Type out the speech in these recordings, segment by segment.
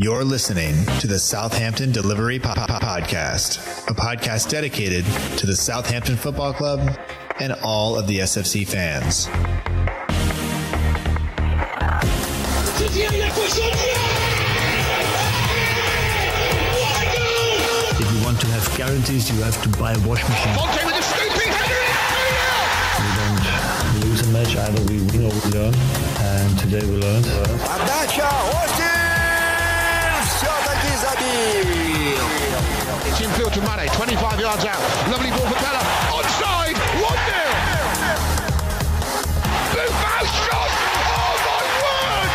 You're listening to the Southampton Delivery Podcast, a podcast dedicated to the Southampton Football Club and all of the SFC fans. If you want to have guarantees, you have to buy a wash machine. Monte with a scooping header. We don't lose a match, either we win or we learn. And today we learned. It's infield to Mane, 25 yards out. Lovely ball for Bella. Onside, 1-0. Blue mouse shot. Oh my word!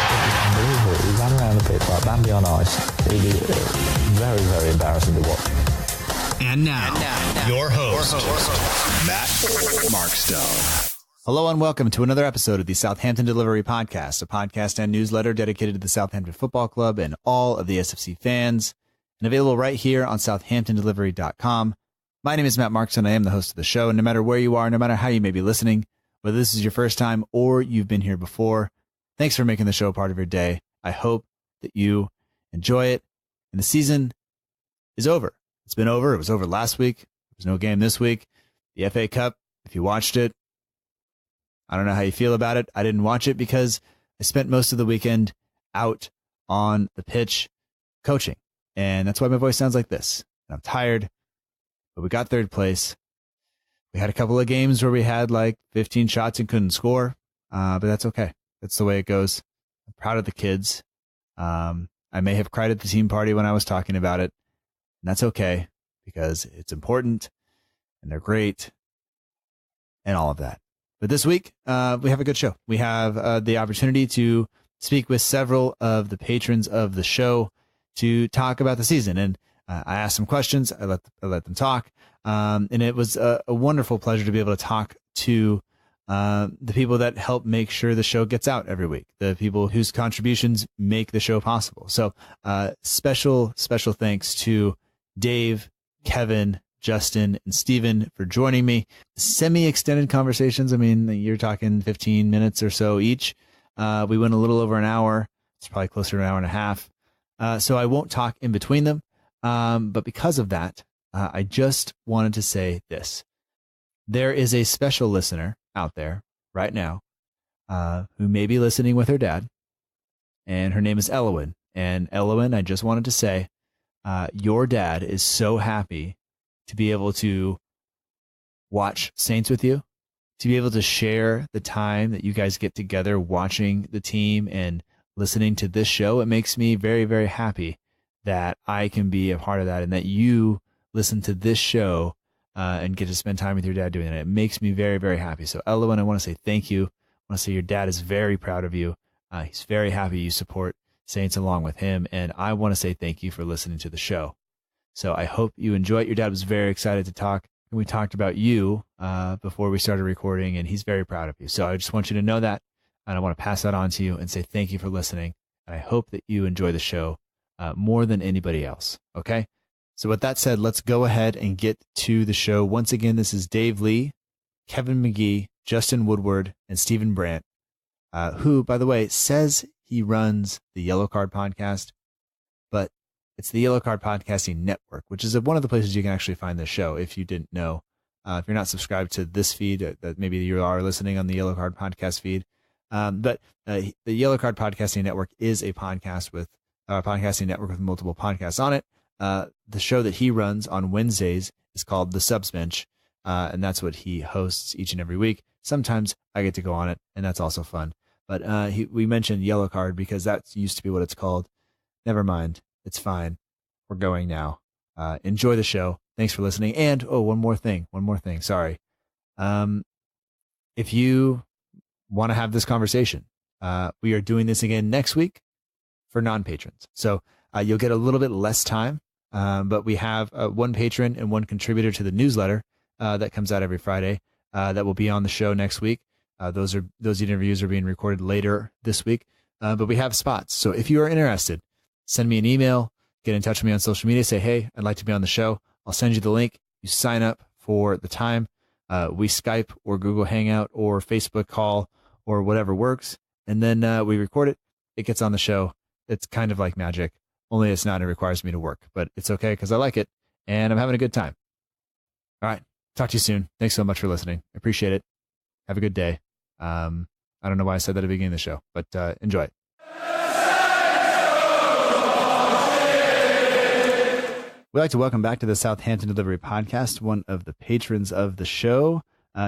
Unbelievable. We ran around the pitch like Bambi on ice. Really very, very embarrassing to watch. And now, your host, Matt Markstone. Hello and welcome to another episode of the Southampton Delivery Podcast, a podcast and newsletter dedicated to the Southampton Football Club and all of the SFC fans, and available right here on southamptondelivery.com. My name is Matt Markstone. I am the host of the show, and no matter where you are, no matter how you may be listening, whether this is your first time or you've been here before, thanks for making the show part of your day. I hope that you enjoy it, and the season is over. It's been over. It was over last week. There was no game this week. The FA Cup, if you watched it, I don't know how you feel about it. I didn't watch it because I spent most of the weekend out on the pitch coaching. And that's why my voice sounds like this. And I'm tired, but we got third place. We had a couple of games where we had like 15 shots and couldn't score, but that's okay. That's the way it goes. I'm proud of the kids. I may have cried at the team party when I was talking about it. And that's okay because it's important and they're great and all of that. But this week, we have a good show. We have the opportunity to speak with several of the patrons of the show to talk about the season. And I asked some questions. I let them talk. And it was a wonderful pleasure to be able to talk to the people that help make sure the show gets out every week, the people whose contributions make the show possible. So special thanks to Dave, Kevin, Justin, and Steven for joining me. Semi-extended conversations. I mean, you're talking 15 minutes or so each. We went a little over an hour. It's probably closer to an hour and a half. So I won't talk in between them. But because of that, I just wanted to say this. There is a special listener out there right now who may be listening with her dad. And her name is Elowen. And Elowen, I just wanted to say, your dad is so happy to be able to watch Saints with you, to be able to share the time that you guys get together watching the team and listening to this show. It makes me very, very happy that I can be a part of that and that you listen to this show and get to spend time with your dad doing it. It makes me very, very happy. So, Elowen, I want to say thank you. I want to say your dad is very proud of you. He's very happy you support Saints along with him. And I want to say thank you for listening to the show. So I hope you enjoy it. Your dad was very excited to talk. And we talked about you before we started recording, and he's very proud of you. So I just want you to know that, and I want to pass that on to you and say thank you for listening. And I hope that you enjoy the show more than anybody else. Okay? So with that said, let's go ahead and get to the show. Once again, this is Dave Lee, Kevin McGee, Justin Woodward, and Stephen Brandt, who, by the way, says he runs the Yellow Card podcast, but it's the Yellow Card Podcasting Network, which is one of the places you can actually find this show if you didn't know. If you're not subscribed to this feed, that maybe you are listening on the Yellow Card Podcast feed. But the Yellow Card Podcasting Network is a podcasting network with multiple podcasts on it. The show that he runs on Wednesdays is called The Subs Bench, and that's what he hosts each and every week. Sometimes I get to go on it, and that's also fun. But we mentioned Yellow Card because that used to be what it's called. Never mind. It's fine. We're going now. Enjoy the show. Thanks for listening. And, one more thing. Sorry. If you want to have this conversation, we are doing this again next week for non-patrons. So you'll get a little bit less time, but we have one patron and one contributor to the newsletter that comes out every Friday that will be on the show next week. Those interviews are being recorded later this week, but we have spots. So if you are interested, send me an email, get in touch with me on social media, say, hey, I'd like to be on the show. I'll send you the link. You sign up for the time. We Skype or Google Hangout or Facebook call or whatever works. And then we record it. It gets on the show. It's kind of like magic. Only it's not, it requires me to work, but it's okay because I like it and I'm having a good time. All right. Talk to you soon. Thanks so much for listening. I appreciate it. Have a good day. I don't know why I said that at the beginning of the show, but enjoy it. We'd like to welcome back to the Southampton Delivery Podcast one of the patrons of the show.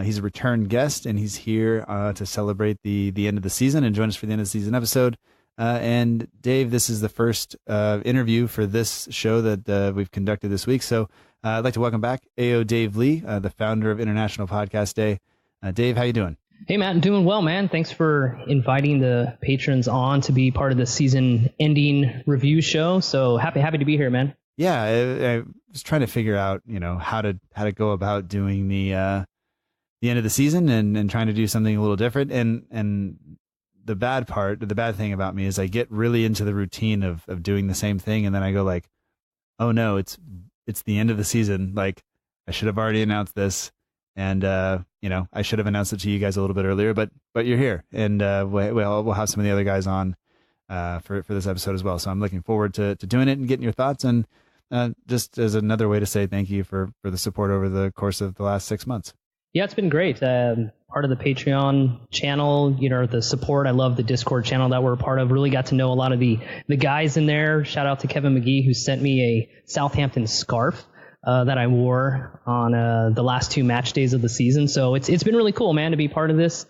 He's a return guest, and he's here to celebrate the end of the season and join us for the end of the season episode. And Dave, this is the first interview for this show that we've conducted this week. So I'd like to welcome back AO Dave Lee, the founder of International Podcast Day. Dave, how you doing? Hey, Matt, I'm doing well, man. Thanks for inviting the patrons on to be part of the season-ending review show. So happy to be here, man. Yeah, I was trying to figure out, how to go about doing the end of the season and trying to do something a little different. And the bad thing about me is I get really into the routine of doing the same thing, and then I go like, oh no, it's the end of the season. Like, I should have already announced this, and I should have announced it to you guys a little bit earlier. But you're here, and we'll have some of the other guys on for this episode as well. So I'm looking forward to doing it and getting your thoughts, and just as another way to say thank you for the support over the course of the last 6 months. Yeah, it's been great. Part of the Patreon channel, the support. I love the Discord channel that we're a part of. Really got to know a lot of the guys in there. Shout out to Kevin McGee, who sent me a Southampton scarf that I wore on the last 2 match days of the season. So it's been really cool, man, to be part of this,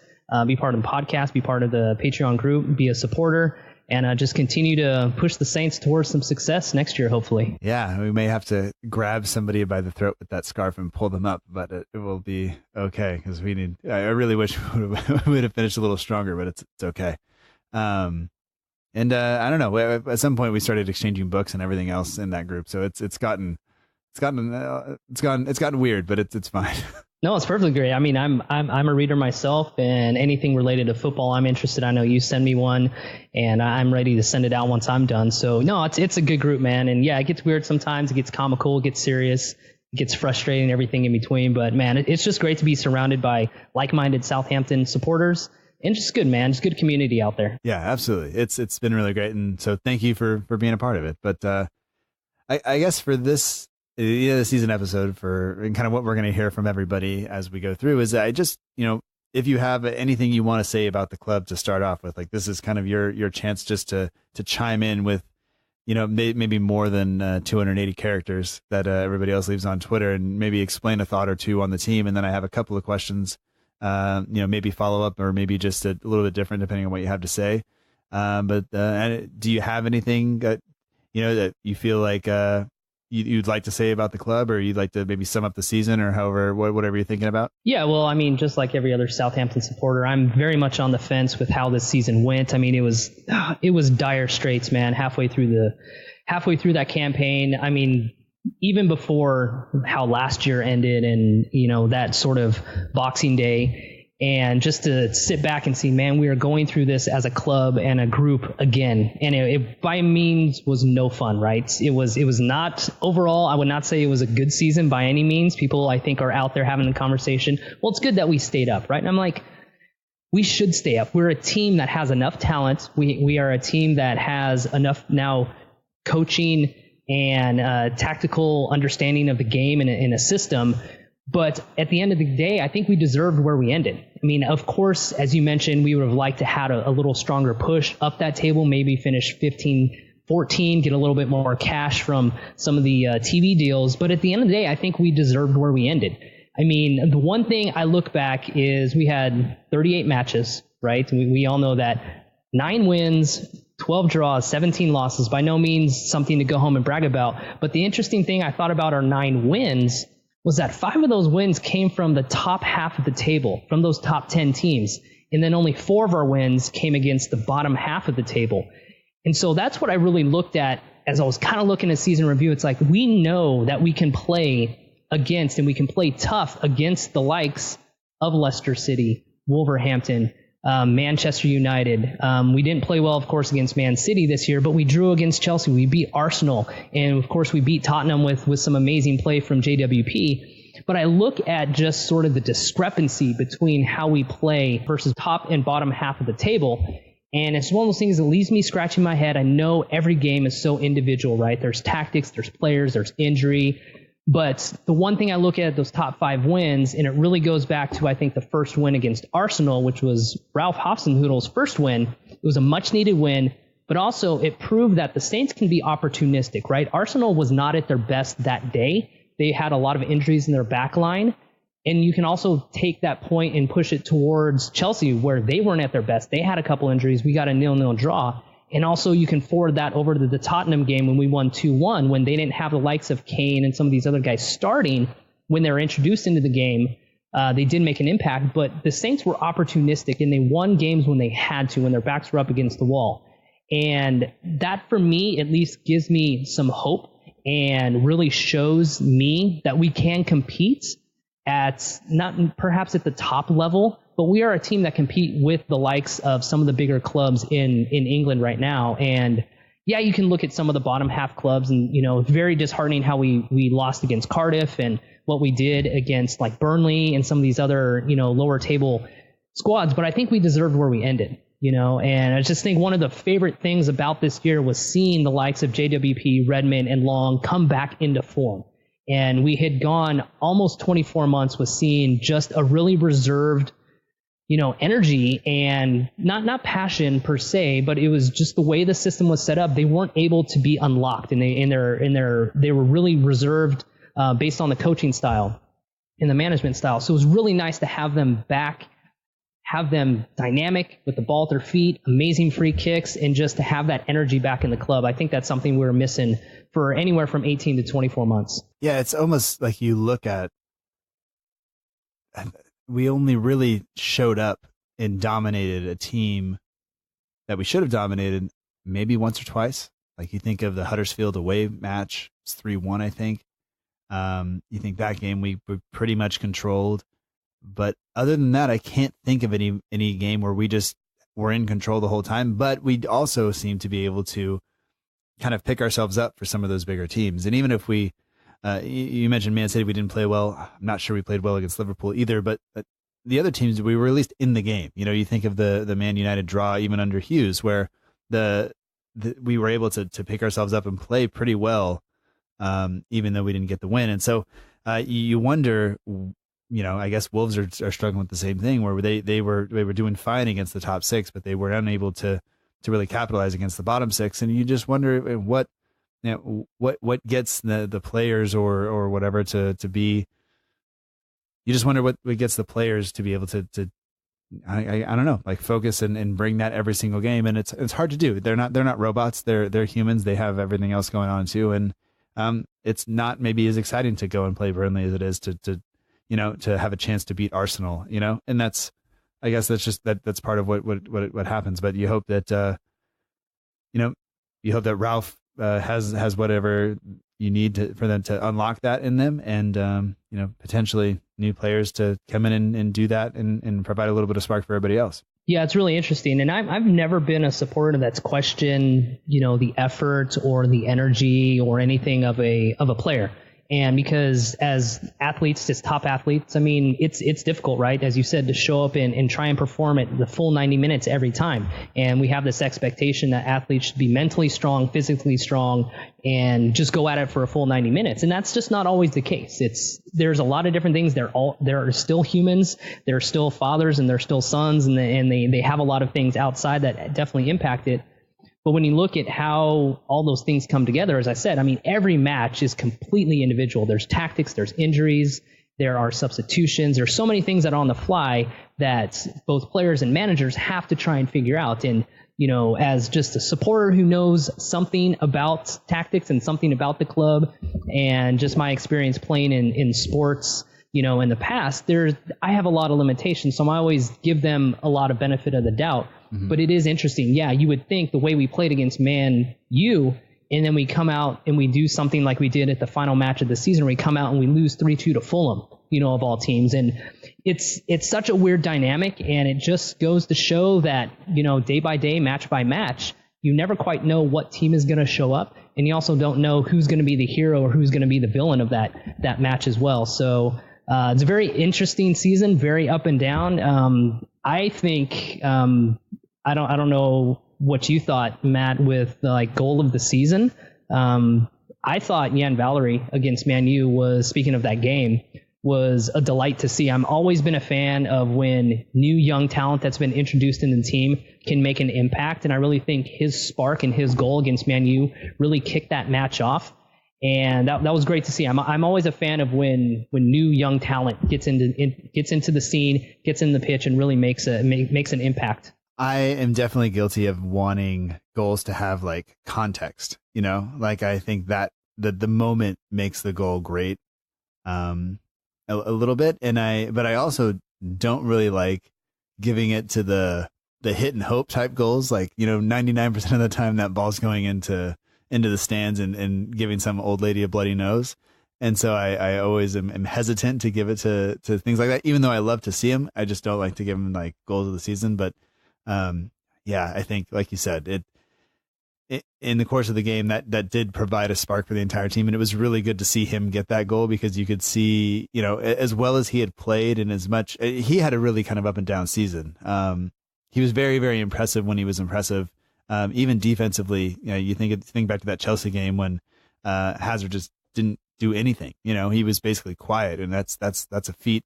be part of the podcast, be part of the Patreon group, be a supporter, and just continue to push the Saints towards some success next year, hopefully. Yeah, we may have to grab somebody by the throat with that scarf and pull them up, but it will be okay, because I really wish we would have finished a little stronger, but it's okay. And I don't know, at some point we started exchanging books and everything else in that group, so it's gotten weird, but it's fine. No, it's perfectly great. I mean, I'm a reader myself, and anything related to football, I'm interested. I know you send me one, and I'm ready to send it out once I'm done. So no, it's a good group, man. And yeah, it gets weird sometimes. It gets comical, it gets serious, it gets frustrating, everything in between. But man, it's just great to be surrounded by like-minded Southampton supporters, and just good, man. Just good community out there. Yeah, absolutely. It's been really great, and so thank you for being a part of it. But I guess for this, the season episode, and kind of what we're going to hear from everybody as we go through, is I just, if you have anything you want to say about the club to start off with, like, this is kind of your chance just to chime in with, maybe more than 280 characters that everybody else leaves on Twitter, and maybe explain a thought or two on the team. And then I have a couple of questions, maybe follow up, or maybe just a little bit different depending on what you have to say. But do you have anything that you feel like you'd like to say about the club, or you'd like to maybe sum up the season, or whatever you're thinking about? Yeah, well, I mean, just like every other Southampton supporter, I'm very much on the fence with how this season went. I mean, it was dire straits, man, halfway through that campaign. I mean, even before how last year ended, and that sort of Boxing Day. And just to sit back and see, man, we are going through this as a club and a group again. And it by means was no fun, right? It was not, overall, I would not say it was a good season by any means. People, I think, are out there having a conversation. Well, it's good that we stayed up, right? And I'm like, we should stay up. We're a team that has enough talent. We are a team that has enough now coaching and tactical understanding of the game in a system. But at the end of the day, I think we deserved where we ended. I mean, of course, as you mentioned, we would have liked to have a little stronger push up that table, maybe finish 15-14, get a little bit more cash from some of the TV deals. But at the end of the day, I think we deserved where we ended. I mean, the one thing I look back is we had 38 matches, right? We all know that 9 wins, 12 draws, 17 losses, by no means something to go home and brag about. But the interesting thing I thought about our 9 wins was that 5 of those wins came from the top half of the table, from those top 10 teams. And then only 4 of our wins came against the bottom half of the table. And so that's what I really looked at as I was kind of looking at season review. It's like, we know that we can play against, and we can play tough against the likes of Leicester City, Wolverhampton, Manchester United. We didn't play well, of course, against Man City this year, but we drew against Chelsea. We beat Arsenal. And of course, we beat Tottenham with some amazing play from JWP. But I look at just sort of the discrepancy between how we play versus top and bottom half of the table. And it's one of those things that leaves me scratching my head. I know every game is so individual, right? There's tactics, there's players, there's injury. But the one thing I look at those top 5 wins, and it really goes back to, I think, the first win against Arsenal, which was Ralph Hasenhüttl's first win. It was a much-needed win, but also it proved that the Saints can be opportunistic, right? Arsenal was not at their best that day. They had a lot of injuries in their back line. And you can also take that point and push it towards Chelsea, where they weren't at their best. They had a couple injuries. We got a 0-0 draw. And also you can forward that over to the Tottenham game when we won 2-1, when they didn't have the likes of Kane and some of these other guys starting when they were introduced into the game. They did make an impact, but the Saints were opportunistic, and they won games when they had to, when their backs were up against the wall. And that, for me, at least gives me some hope and really shows me that we can compete at, not perhaps at the top level, but we are a team that compete with the likes of some of the bigger clubs in England right now. And yeah, you can look at some of the bottom half clubs, and, you know, very disheartening how we lost against Cardiff and what we did against like Burnley and some of these other, you know, lower table squads. But I think we deserved where we ended, you know, and I just think one of the favorite things about this year was seeing the likes of JWP, Redmond, and Long come back into form. And we had gone almost 24 months with seeing just a really reserved, you know, energy and not passion per se, but it was just the way the system was set up. They weren't able to be unlocked, and they were really reserved based on the coaching style and the management style. So it was really nice to have them back, have them dynamic with the ball at their feet, amazing free kicks, and just to have that energy back in the club. I think that's something we were missing for anywhere from 18 to 24 months. Yeah, it's almost like you look at, we only really showed up and dominated a team that we should have dominated maybe once or twice. Like you think of the Huddersfield away match, it's 3-1, I think. You think that game we pretty much controlled. But other than that, I can't think of any game where we just were in control the whole time. But we also seem to be able to kind of pick ourselves up for some of those bigger teams. And even if we, you mentioned Man City, we didn't play well. I'm not sure we played well against Liverpool either, but the other teams, we were at least in the game. You know, you think of the Man United draw even under Hughes, where we were able to pick ourselves up and play pretty well, even though we didn't get the win. And so you wonder, you know, I guess Wolves are struggling with the same thing, where they were doing fine against the top 6, but they were unable to really capitalize against the bottom 6. And you just wonder what gets the players or whatever to be. You just wonder what gets the players to be able to I don't know, like focus and bring that every single game. And it's hard to do. They're not robots. They're humans. They have everything else going on too. And it's not maybe as exciting to go and play Burnley as it is to have a chance to beat Arsenal, you know. And I guess that's part of what happens. But you hope that you hope that Ralph has whatever you need for them to unlock that in them, and potentially new players to come in and do that and provide a little bit of spark for everybody else. Yeah, it's really interesting. And I've never been a supporter that's questioned, the effort or the energy or anything of a player. And because as athletes, as top athletes, I mean, it's difficult, right? As you said, to show up and try and perform at the full 90 minutes every time. And we have this expectation that athletes should be mentally strong, physically strong, and just go at it for a full 90 minutes. And that's just not always the case. There's a lot of different things. There are still humans, they're still fathers, and they're still sons, and they have a lot of things outside that definitely impact it. But when you look at how all those things come together, as I said, I mean, every match is completely individual. There's tactics, there's injuries, there are substitutions. There's so many things that are on the fly that both players and managers have to try and figure out. And, as just a supporter who knows something about tactics and something about the club, and just my experience playing in sports, in the past, I have a lot of limitations. So I always give them a lot of benefit of the doubt. Mm-hmm. But it is interesting. Yeah, you would think the way we played against Man U, and then we come out and we do something like we did at the final match of the season, where we come out and we lose 3-2 to Fulham, of all teams. And it's such a weird dynamic, and it just goes to show that, day by day, match by match, you never quite know what team is going to show up, and you also don't know who's going to be the hero or who's going to be the villain of that match as well. So it's a very interesting season, very up and down. I think I don't know what you thought, Matt, with the goal of the season. I thought Jan Valery against Man U was, speaking of that game, was a delight to see. I've always been a fan of when new young talent that's been introduced in the team can make an impact. And I really think his spark and his goal against Man U really kicked that match off. And that was great to see. I'm always a fan of when new young talent gets into the scene, gets in the pitch, and really makes an impact. I am definitely guilty of wanting goals to have context, I think that the moment makes the goal great, a little bit. But I also don't really like giving it to the hit and hope type goals. 99% of the time that ball's going into the stands and giving some old lady a bloody nose. And so I always am hesitant to give it to things like that, even though I love to see them. I just don't like to give them goals of the season. But I think, like you said, it in the course of the game that did provide a spark for the entire team. And it was really good to see him get that goal, because you could see, as well as he had played and as much, he had a really kind of up and down season. He was very, very impressive when he was impressive. Even defensively, you think back to that Chelsea game when Hazard just didn't do anything. He was basically quiet, and that's a feat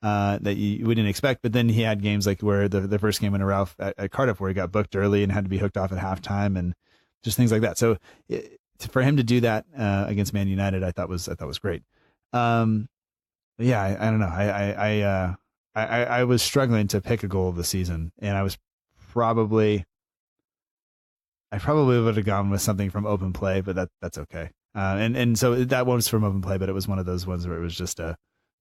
that you wouldn't expect. But then he had games where the first game in a row at Cardiff, where he got booked early and had to be hooked off at halftime, and just things like that. So for him to do that against Man United, I thought was great. I don't know. I was struggling to pick a goal of the season, and I probably would have gone with something from open play, but that's okay. And so that one was from open play, but it was one of those ones where it was just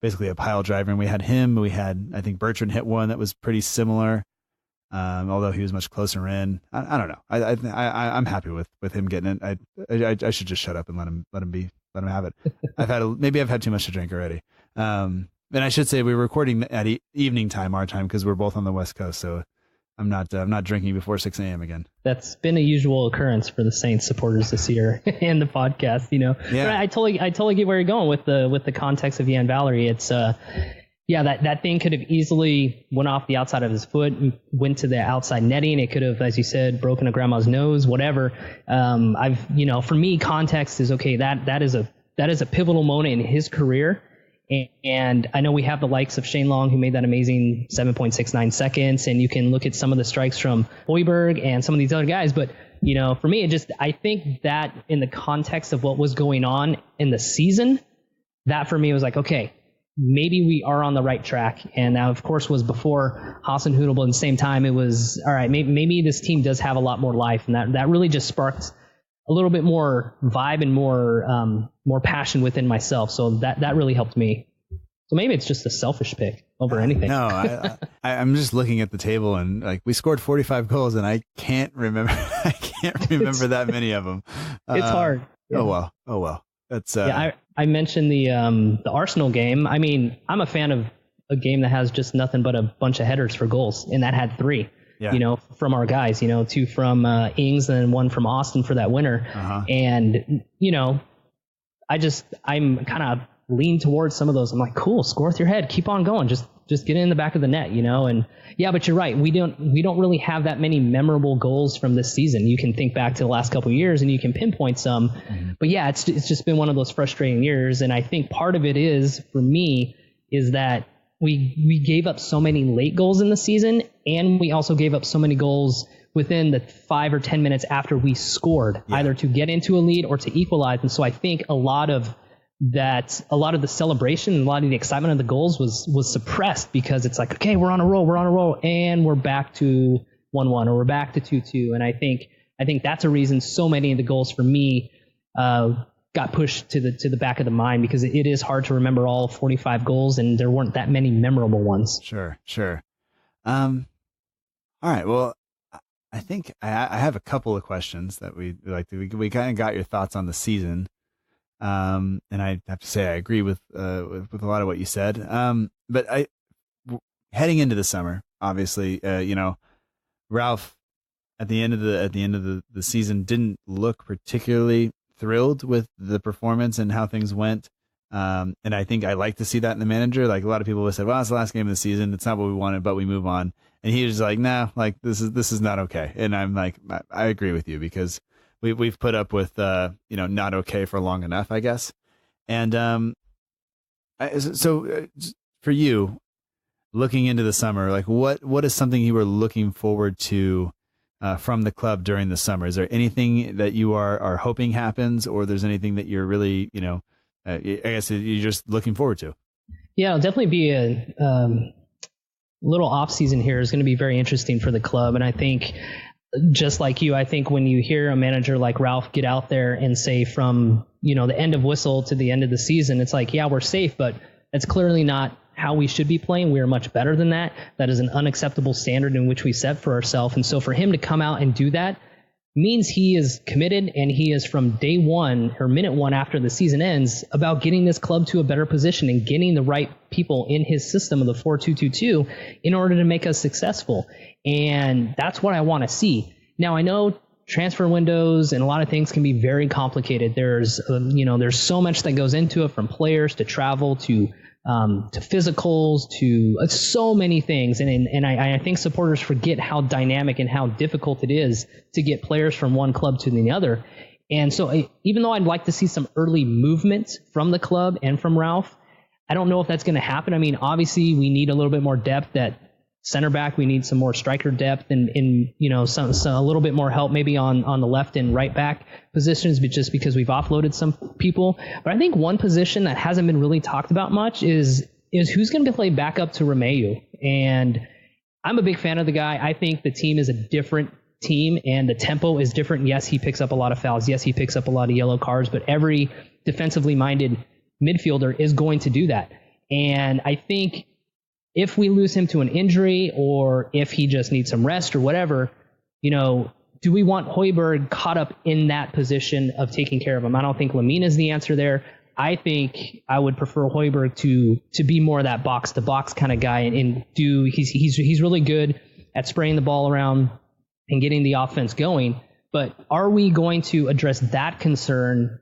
basically a pile driver. And we had him. I think Bertrand hit one that was pretty similar, although he was much closer in. I don't know. I'm happy with him getting it. I should just shut up and let him have it. Maybe I've had too much to drink already. And I should say we were recording at evening time, our time, because we're both on the West Coast. So I'm not drinking before 6 a.m. again. That's been a usual occurrence for the Saints supporters this year and the podcast, Yeah. But I totally get where you're going with the context of Jan Valery. It's that thing could have easily went off the outside of his foot and went to the outside netting. It could have, as you said, broken a grandma's nose, whatever. For me, context is okay. That is a pivotal moment in his career. And I know we have the likes of Shane Long, who made that amazing 7.69 seconds, and you can look at some of the strikes from Højbjerg and some of these other guys. But, for me, I think that in the context of what was going on in the season, that for me was okay, maybe we are on the right track. And that, of course, was before Hassan Hüttel, but at the same time, it was, all right, maybe this team does have a lot more life. And that really just sparked a little bit more vibe and more passion within myself. So that really helped me. So maybe it's just a selfish pick over anything. No, I'm just looking at the table, and we scored 45 goals, and I can't remember that many of them. It's hard. Yeah. Oh well. That's I mentioned the Arsenal game. I mean, I'm a fan of a game that has just nothing but a bunch of headers for goals, and that had 3. Yeah. From our guys, 2 from Ings and 1 from Austin for that winner. Uh-huh. And, I'm kind of lean towards some of those. I'm like, cool, score with your head, keep on going. Just get in the back of the net, And yeah, but you're right. We don't really have that many memorable goals from this season. You can think back to the last couple of years and you can pinpoint some, but yeah, it's just been one of those frustrating years. And I think part of it is, for me, is that we gave up so many late goals in the season, and we also gave up so many goals within the 5 or 10 minutes after we scored, either to get into a lead or to equalize. And so I think a lot of the celebration and a lot of the excitement of the goals was suppressed, because it's okay, we're on a roll, and we're back to 1-1 or we're back to 2-2. And I think that's a reason so many of the goals for me got pushed to the back of the mind, because it is hard to remember all 45 goals, and there weren't that many memorable ones. Sure. All right. Well, I think I have a couple of questions that we kind of got your thoughts on the season. And I have to say, I agree with a lot of what you said. But heading into the summer, obviously, Ralph at the end of the season didn't look particularly thrilled with the performance and how things went. And I think I like to see that in the manager. A lot of people have said, well, it's the last game of the season. It's not what we wanted, but we move on. And he was like, "No, like this is not okay." And I'm like, I agree with you, because we've put up with not okay for long enough, I guess. And for you, looking into the summer, like what is something you were looking forward to from the club during the summer? Is there anything that you are hoping happens, or there's anything that you're really I guess you're just looking forward to? Yeah, it'll definitely be a little off season here is going to be very interesting for the club. And I think, just like you, I think when you hear a manager like Ralph get out there and say from, the end of whistle to the end of the season, it's like, yeah, we're safe, but that's clearly not how we should be playing. We are much better than that. That is an unacceptable standard in which we set for ourselves. And so for him to come out and do that means he is committed, and he is from day one or minute one after the season ends about getting this club to a better position and getting the right people in his system of the 4-2-2-2 in order to make us successful. And that's what I want to see. Now, I know transfer windows and a lot of things can be very complicated. There's so much that goes into it, from players to travel to physicals to so many things. And I think supporters forget how dynamic and how difficult it is to get players from one club to the other. And so even though I'd like to see some early movement from the club and from Ralph, I don't know if that's going to happen. I mean, obviously we need a little bit more depth at center back. We need some more striker depth and a little bit more help maybe on the left and right back positions, but just because we've offloaded some people. But I think one position that hasn't been really talked about much is who's going to play backup to Romeu. And I'm a big fan of the guy. I think the team is a different team and the tempo is different. Yes, he picks up a lot of fouls. Yes, he picks up a lot of yellow cards, but every defensively minded midfielder is going to do that. And I think if we lose him to an injury, or if he just needs some rest or whatever, do we want Højbjerg caught up in that position of taking care of him? I don't think Lamine is the answer there. I think I would prefer Højbjerg to be more of that box to box kind of guy and do. He's really good at spraying the ball around and getting the offense going. But are we going to address that concern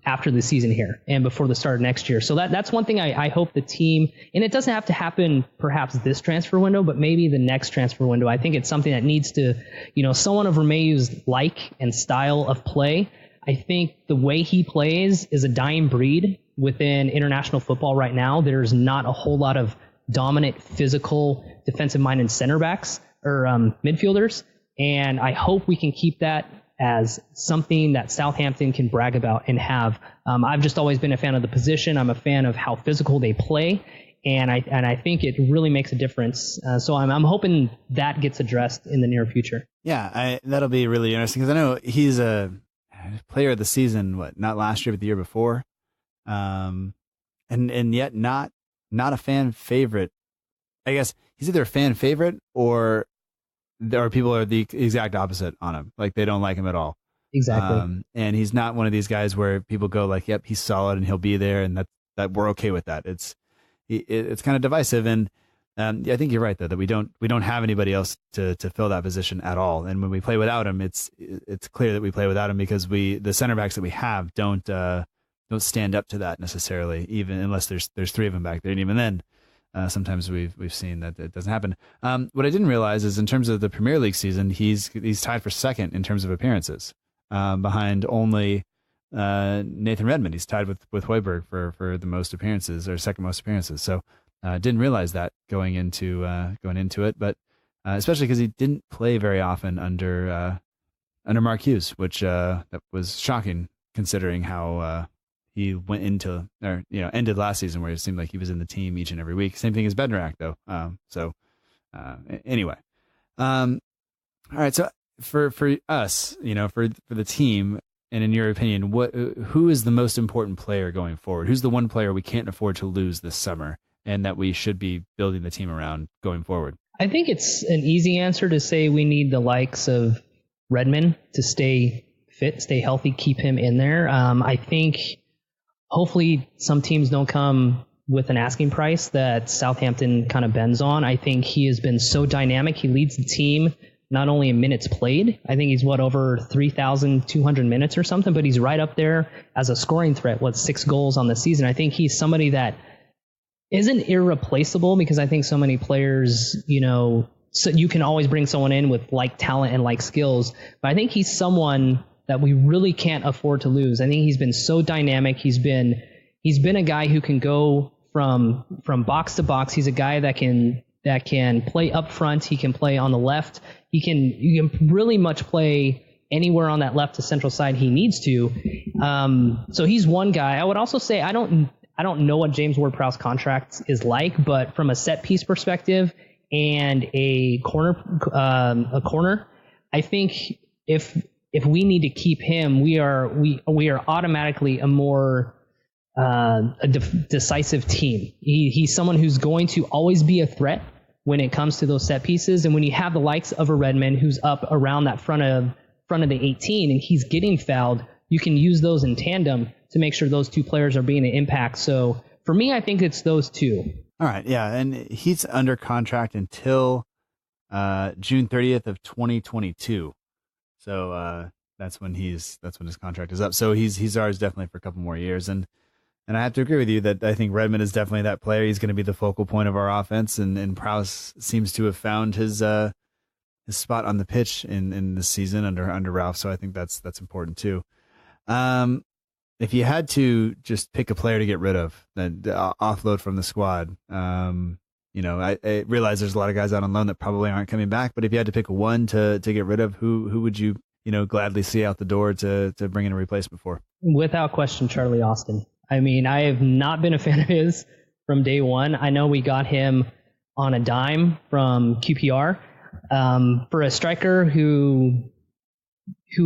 after the season here and before the start of next year? So that's one thing I hope the team, and it doesn't have to happen perhaps this transfer window, but maybe the next transfer window. I think it's something that needs to, someone of Romeu's and style of play. I think the way he plays is a dying breed within international football right now. There's not a whole lot of dominant, physical, defensive-minded center backs or midfielders, and I hope we can keep that as something that Southampton can brag about and have. I've just always been a fan of the position. I'm a fan of how physical they play, and I think it really makes a difference. So I'm hoping that gets addressed in the near future. Yeah, that'll be really interesting, because I know he's a player of the season. Not last year, but the year before, and yet not a fan favorite. I guess he's either a fan favorite or there are people are the exact opposite on him. Like they don't like him at all. Exactly. And he's not one of these guys where people go like, yep, he's solid and he'll be there. And that we're okay with that. It's kind of divisive. And I think you're right though, that we don't have anybody else to fill that position at all. And when we play without him, it's clear that we play without him because the center backs that we have don't stand up to that necessarily, even unless there's three of them back there. And even then, sometimes we've seen that it doesn't happen. What I didn't realize is in terms of the Premier League season, he's tied for second in terms of appearances, behind only Nathan Redmond. He's tied with Højbjerg for the most appearances, or second most appearances. So didn't realize that going into it, but especially because he didn't play very often under Mark Hughes, which that was shocking considering how he went into, or ended last season, where it seemed like he was in the team each and every week. Same thing as Bednarak, though. Anyway, all right. So for us, for the team, and in your opinion, who is the most important player going forward? Who's the one player we can't afford to lose this summer, and that we should be building the team around going forward? I think it's an easy answer to say we need the likes of Redmond to stay fit, stay healthy, keep him in there. I think hopefully some teams don't come with an asking price that Southampton kind of bends on. I think he has been so dynamic. He leads the team not only in minutes played. I think he's over 3,200 minutes or something, but he's right up there as a scoring threat with 6 goals on the season. I think he's somebody that isn't irreplaceable, because I think so many players, so you can always bring someone in with like talent and like skills. But I think he's someone that we really can't afford to lose. I think he's been so dynamic. He's been a guy who can go from box to box. He's a guy that can play up front. He can play on the left. You can really much play anywhere on that left to central side he needs to. So he's one guy. I would also say I don't know what James Ward-Prowse's contract is like, but from a set piece perspective and a corner, I think if we need to keep him, we are automatically a more decisive team. He's someone who's going to always be a threat when it comes to those set pieces. And when you have the likes of a Redmond who's up around that front of the 18 and he's getting fouled, you can use those in tandem to make sure those two players are being an impact. So for me, I think it's those two. All right. Yeah. And he's under contract until June 30th of 2022. So that's when his contract is up. So he's ours definitely for a couple more years. And I have to agree with you that I think Redmond is definitely that player. He's going to be the focal point of our offense, and Prowse seems to have found his spot on the pitch in this season under Ralph. So I think that's important too. If you had to just pick a player to get rid of, then offload from the squad, I realize there's a lot of guys out on loan that probably aren't coming back, but if you had to pick one to get rid of, who would you gladly see out the door to bring in a replacement for? Without question, Charlie Austin. I mean, I have not been a fan of his from day one. I know we got him on a dime from QPR. For a striker who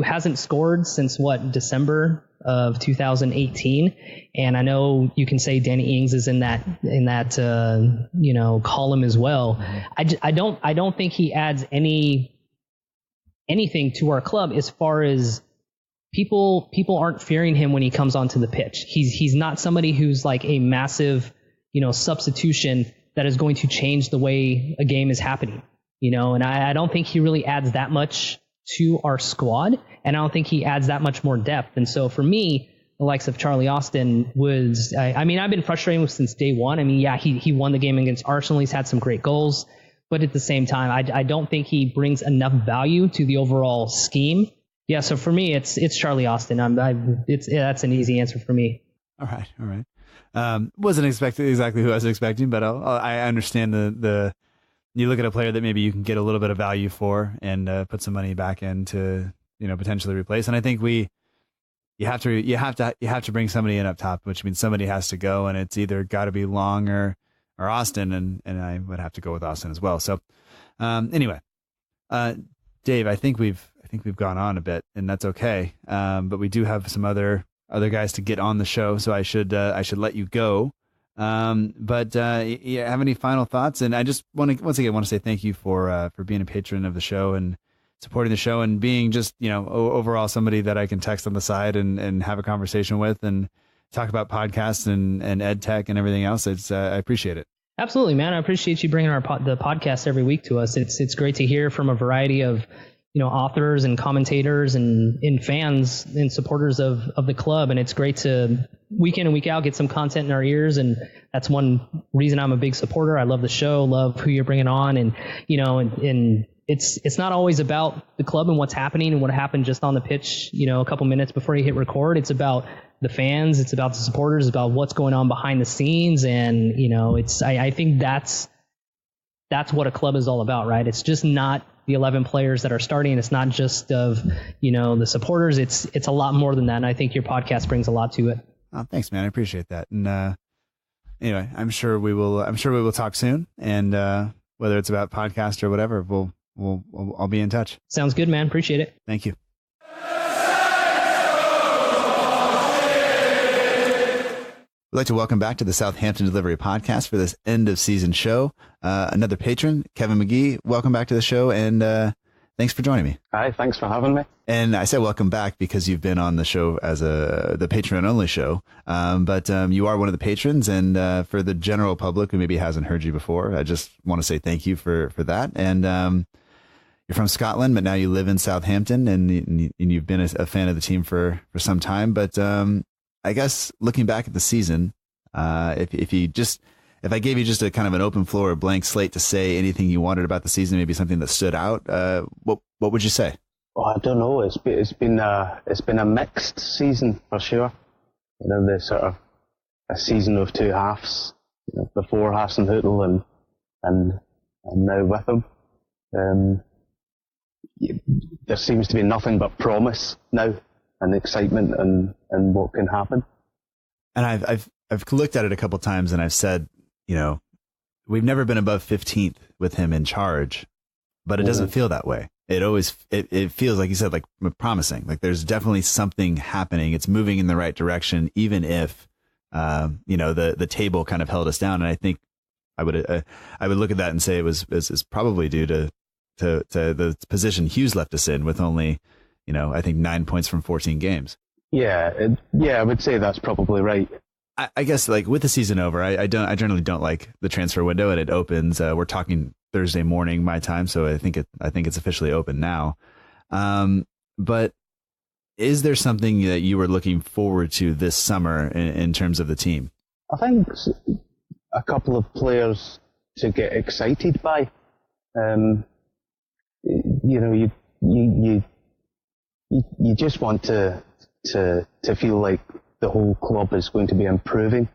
hasn't scored since December of 2018, and I know you can say Danny Ings is in that column as well. I don't think he adds anything to our club as far as people aren't fearing him when he comes onto the pitch. He's not somebody who's like a massive substitution that is going to change the way a game is happening. And I don't think he really adds that much to our squad, and I don't think he adds that much more depth. And so for me, the likes of Charlie Austin was, I've been frustrated with since day one. I mean, yeah, he won the game against Arsenal. He's had some great goals, but at the same time, I don't think he brings enough value to the overall scheme. Yeah, so for me, it's Charlie Austin. That's an easy answer for me. All right. Wasn't expecting exactly who I was expecting, but I understand the you look at a player that maybe you can get a little bit of value for and put some money back in to potentially replace. And I think you have to bring somebody in up top, which means somebody has to go, and it's either got to be Long or Austin, and I would have to go with Austin as well. So anyway, Dave, I think we've gone on a bit, and that's okay. But we do have some other guys to get on the show, so I should let you go. But you have any final thoughts? And I just want to say thank you for being a patron of the show and supporting the show and being just, overall somebody that I can text on the side and have a conversation with and talk about podcasts and ed tech and everything else. I appreciate it. Absolutely, man. I appreciate you bringing the podcast every week to us. It's great to hear from a variety of authors and commentators and fans and supporters of the club. And it's great to week in and week out get some content in our ears. And that's one reason I'm a big supporter. I love the show, love who you're bringing on. And, and it's not always about the club and what's happening and what happened just on the pitch, a couple minutes before you hit record. It's about the fans. It's about the supporters, it's about what's going on behind the scenes. And, I think that's what a club is all about, right? It's just not the 11 players that are starting. It's not just of, the supporters. It's a lot more than that. And I think your podcast brings a lot to it. Oh, thanks, man. I appreciate that. And anyway, I'm sure we will talk soon. And whether it's about podcast or whatever, I'll be in touch. Sounds good, man. Appreciate it. Thank you. We'd like to welcome back to the Southampton Delivery Podcast for this end of season show. Another patron, Kevin McGee. Welcome back to the show, and thanks for joining me. Hi, thanks for having me. And I said welcome back because you've been on the show as the patron only show, but you are one of the patrons. And for the general public who maybe hasn't heard you before, I just want to say thank you for that. And you're from Scotland, but now you live in Southampton, and you've been a fan of the team for some time. But I guess looking back at the season, if you just if I gave you just a kind of an open floor, a blank slate to say anything you wanted about the season, maybe something that stood out, what would you say? Oh, I don't know. It's been a mixed season for sure. There's sort of a season of two halves. Before Hasenhüttl and now with him. There seems to be nothing but promise now and excitement and what can happen. And I've looked at it a couple times and I've said, we've never been above 15th with him in charge, but it doesn't feel that way. It always, it feels like you said, like promising, like there's definitely something happening. It's moving in the right direction, even if, the table kind of held us down. And I think I would look at that and say it's probably due to the position Hughes left us in with only, I think 9 points from 14 games. Yeah, I would say that's probably right. I guess like with the season over, I generally don't like the transfer window, and it opens. We're talking Thursday morning my time, so I think it's officially open now. But is there something that you were looking forward to this summer in terms of the team? I think a couple of players to get excited by. You just want to feel like the whole club is going to be improving,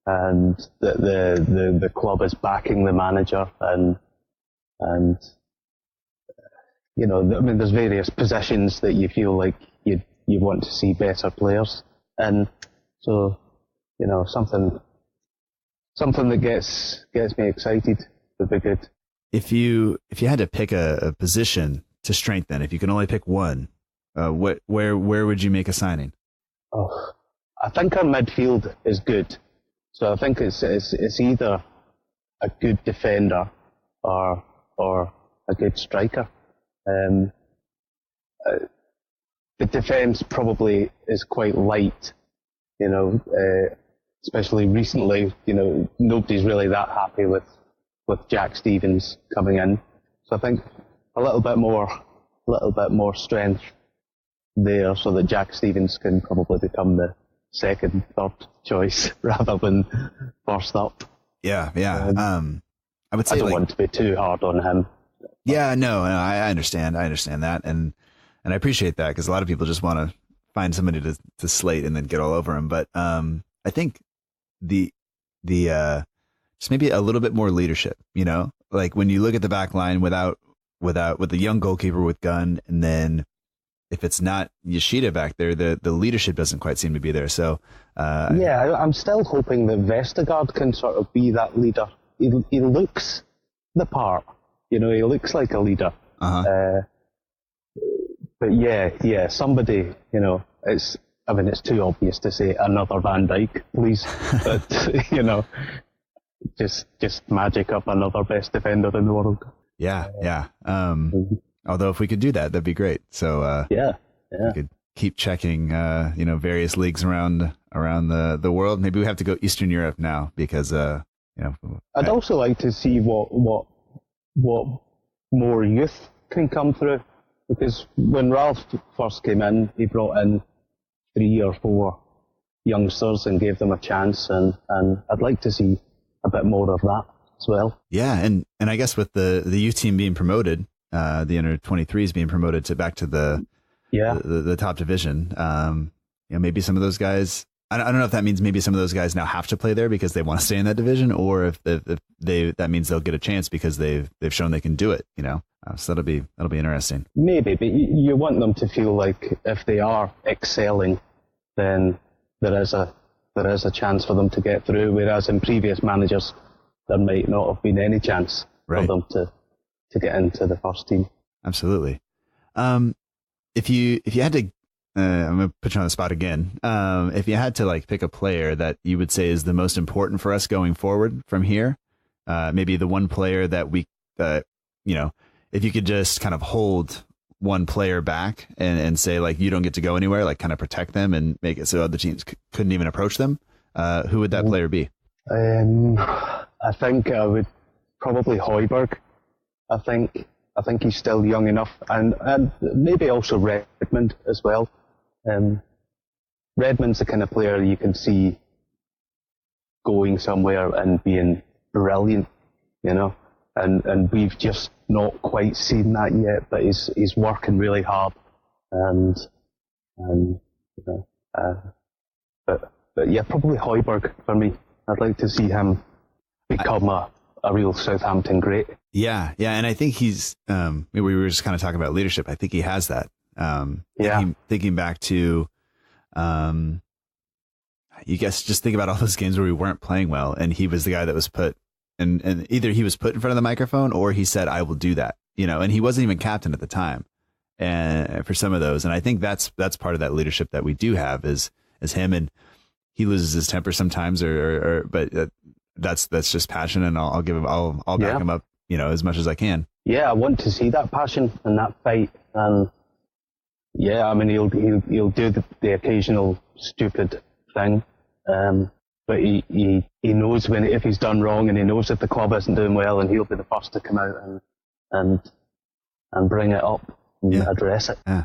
and that the club is backing the manager, and there's various positions that you feel like you want to see better players, and so something that gets me excited would be good. If you had to pick a position to strengthen, if you can only pick one, where would you make a signing? Oh, I think our midfield is good, so I think it's either a good defender or a good striker. The defence probably is quite light, especially recently. Nobody's really that happy with Jack Stevens coming in, so I think a little bit more strength there, so that Jack Stevens can probably become the second, third choice rather than first up. Yeah. I would say I don't want to be too hard on him. Yeah, no, I understand that, and I appreciate that, because a lot of people just want to find somebody to slate and then get all over him. But I think the just maybe a little bit more leadership. Like when you look at the back line with the young goalkeeper with Gunn, and then if it's not Yoshida back there, the leadership doesn't quite seem to be there. So I'm still hoping that Vestergaard can sort of be that leader. He looks the part. He looks like a leader. Uh-huh. But yeah, somebody, it's too obvious to say another Van Dijk, please. But, just magic up another best defender in the world. Yeah. Although if we could do that, that'd be great. So, yeah. We could keep checking, various leagues around the world. Maybe we have to go Eastern Europe now because, I'd also like to see what more youth can come through, because when Ralph first came in, he brought in 3 or 4 youngsters and gave them a chance, and I'd like to see a bit more of that as well. Yeah, and I guess with the youth team being promoted, the under 23s being promoted back to the top division, maybe some of those guys. I don't know if that means maybe some of those guys now have to play there because they want to stay in that division, or if that means they'll get a chance because they've shown they can do it. So that'll be interesting. Maybe, but you want them to feel like if they are excelling, then there is a chance for them to get through. Whereas in previous managers, there might not have been any chance for them to get into the first team. Absolutely. If you had to, I'm going to put you on the spot again. If you had to pick a player that you would say is the most important for us going forward from here, maybe the one player that we, if you could just kind of hold one player back and say you don't get to go anywhere, kind of protect them and make it so other teams couldn't even approach them, who would that player be? I think I would probably Højbjerg. I think he's still young enough, and maybe also Redmond as well. Redmond's the kind of player you can see going somewhere and being brilliant, you know, and we've just not quite seen that yet. But he's working really hard, and you know, but yeah, probably Højbjerg for me. I'd like to see him become a real Southampton great. Yeah, and I think he's. We were just kind of talking about leadership. I think he has that. Thinking back to, you guys just think about all those games where we weren't playing well, and he was the guy that was put, and either he was put in front of the microphone or he said, "I will do that," you know. And he wasn't even captain at the time, and for some of those, and I think that's part of that leadership that we do have is him, and he loses his temper sometimes, but that's just passion, and I'll back him up, you know, as much as I can. Yeah, I want to see that passion and that fight, and yeah, I mean he'll do the occasional stupid thing, but he knows if he's done wrong, and he knows if the club isn't doing well, and he'll be the first to come out and bring it up and address it. Yeah.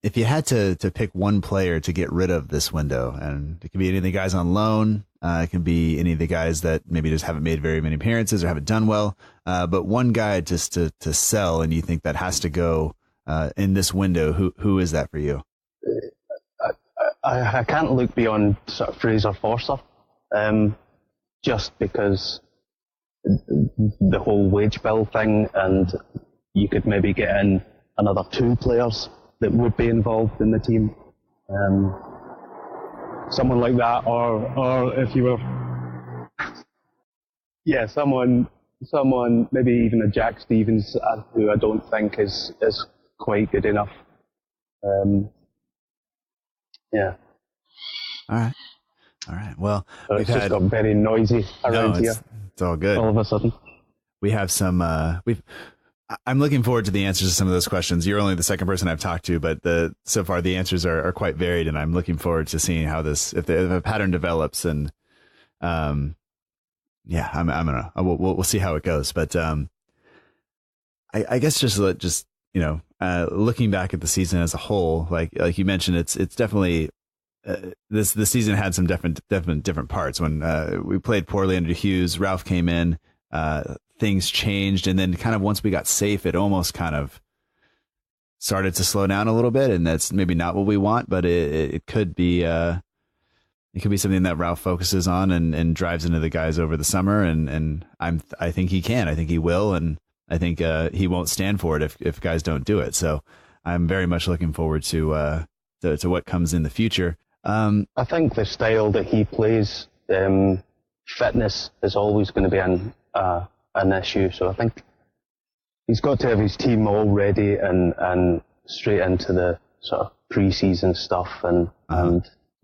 If you had to pick one player to get rid of this window, and it could be any of the guys on loan, it can be any of the guys that maybe just haven't made very many appearances or haven't done well, but one guy just to sell, and you think that has to go in this window, who is that for you? I can't look beyond sort of Fraser Forster, just because the whole wage bill thing, and you could maybe get in another 2 players that would be involved in the team. Someone like that, or if you were, someone maybe even a Jack Stevens, who I don't think is quite good enough. Yeah. All right. Well, so it's just got very noisy around here. It's all good. All of a sudden, we have some. I'm looking forward to the answers to some of those questions. You're only the second person I've talked to, but so far the answers are quite varied, and I'm looking forward to seeing how this, if a pattern develops, and we'll see how it goes. But I guess just you know, looking back at the season as a whole, like you mentioned, it's definitely the season had some different parts. When we played poorly under Hughes, Ralph came in. Things changed, and then kind of once we got safe, it almost kind of started to slow down a little bit, and that's maybe not what we want, but it could be something that Ralph focuses on and drives into the guys over the summer, and I think he can, I think he will, and I think he won't stand for it if guys don't do it. So I'm very much looking forward to what comes in the future. I think the style that he plays, fitness is always going to be an issue. So I think he's got to have his team all ready and straight into the sort of pre-season stuff, and you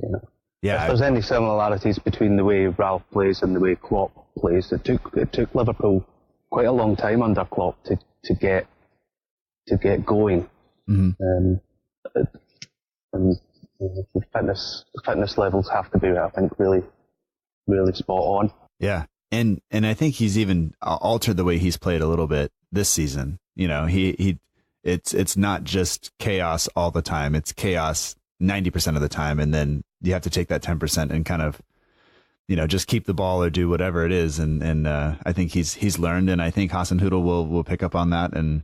know, if there's any similarities between the way Ralph plays and the way Klopp plays, it took Liverpool quite a long time under Klopp to get going. Mm-hmm. And the fitness levels have to be, I think, really, really spot on. Yeah. And I think he's even altered the way he's played a little bit this season. You know, it's not just chaos all the time. It's chaos 90% of the time. And then you have to take that 10% and kind of, you know, just keep the ball or do whatever it is. And I think he's learned, and I think Hasenhüttl will pick up on that. And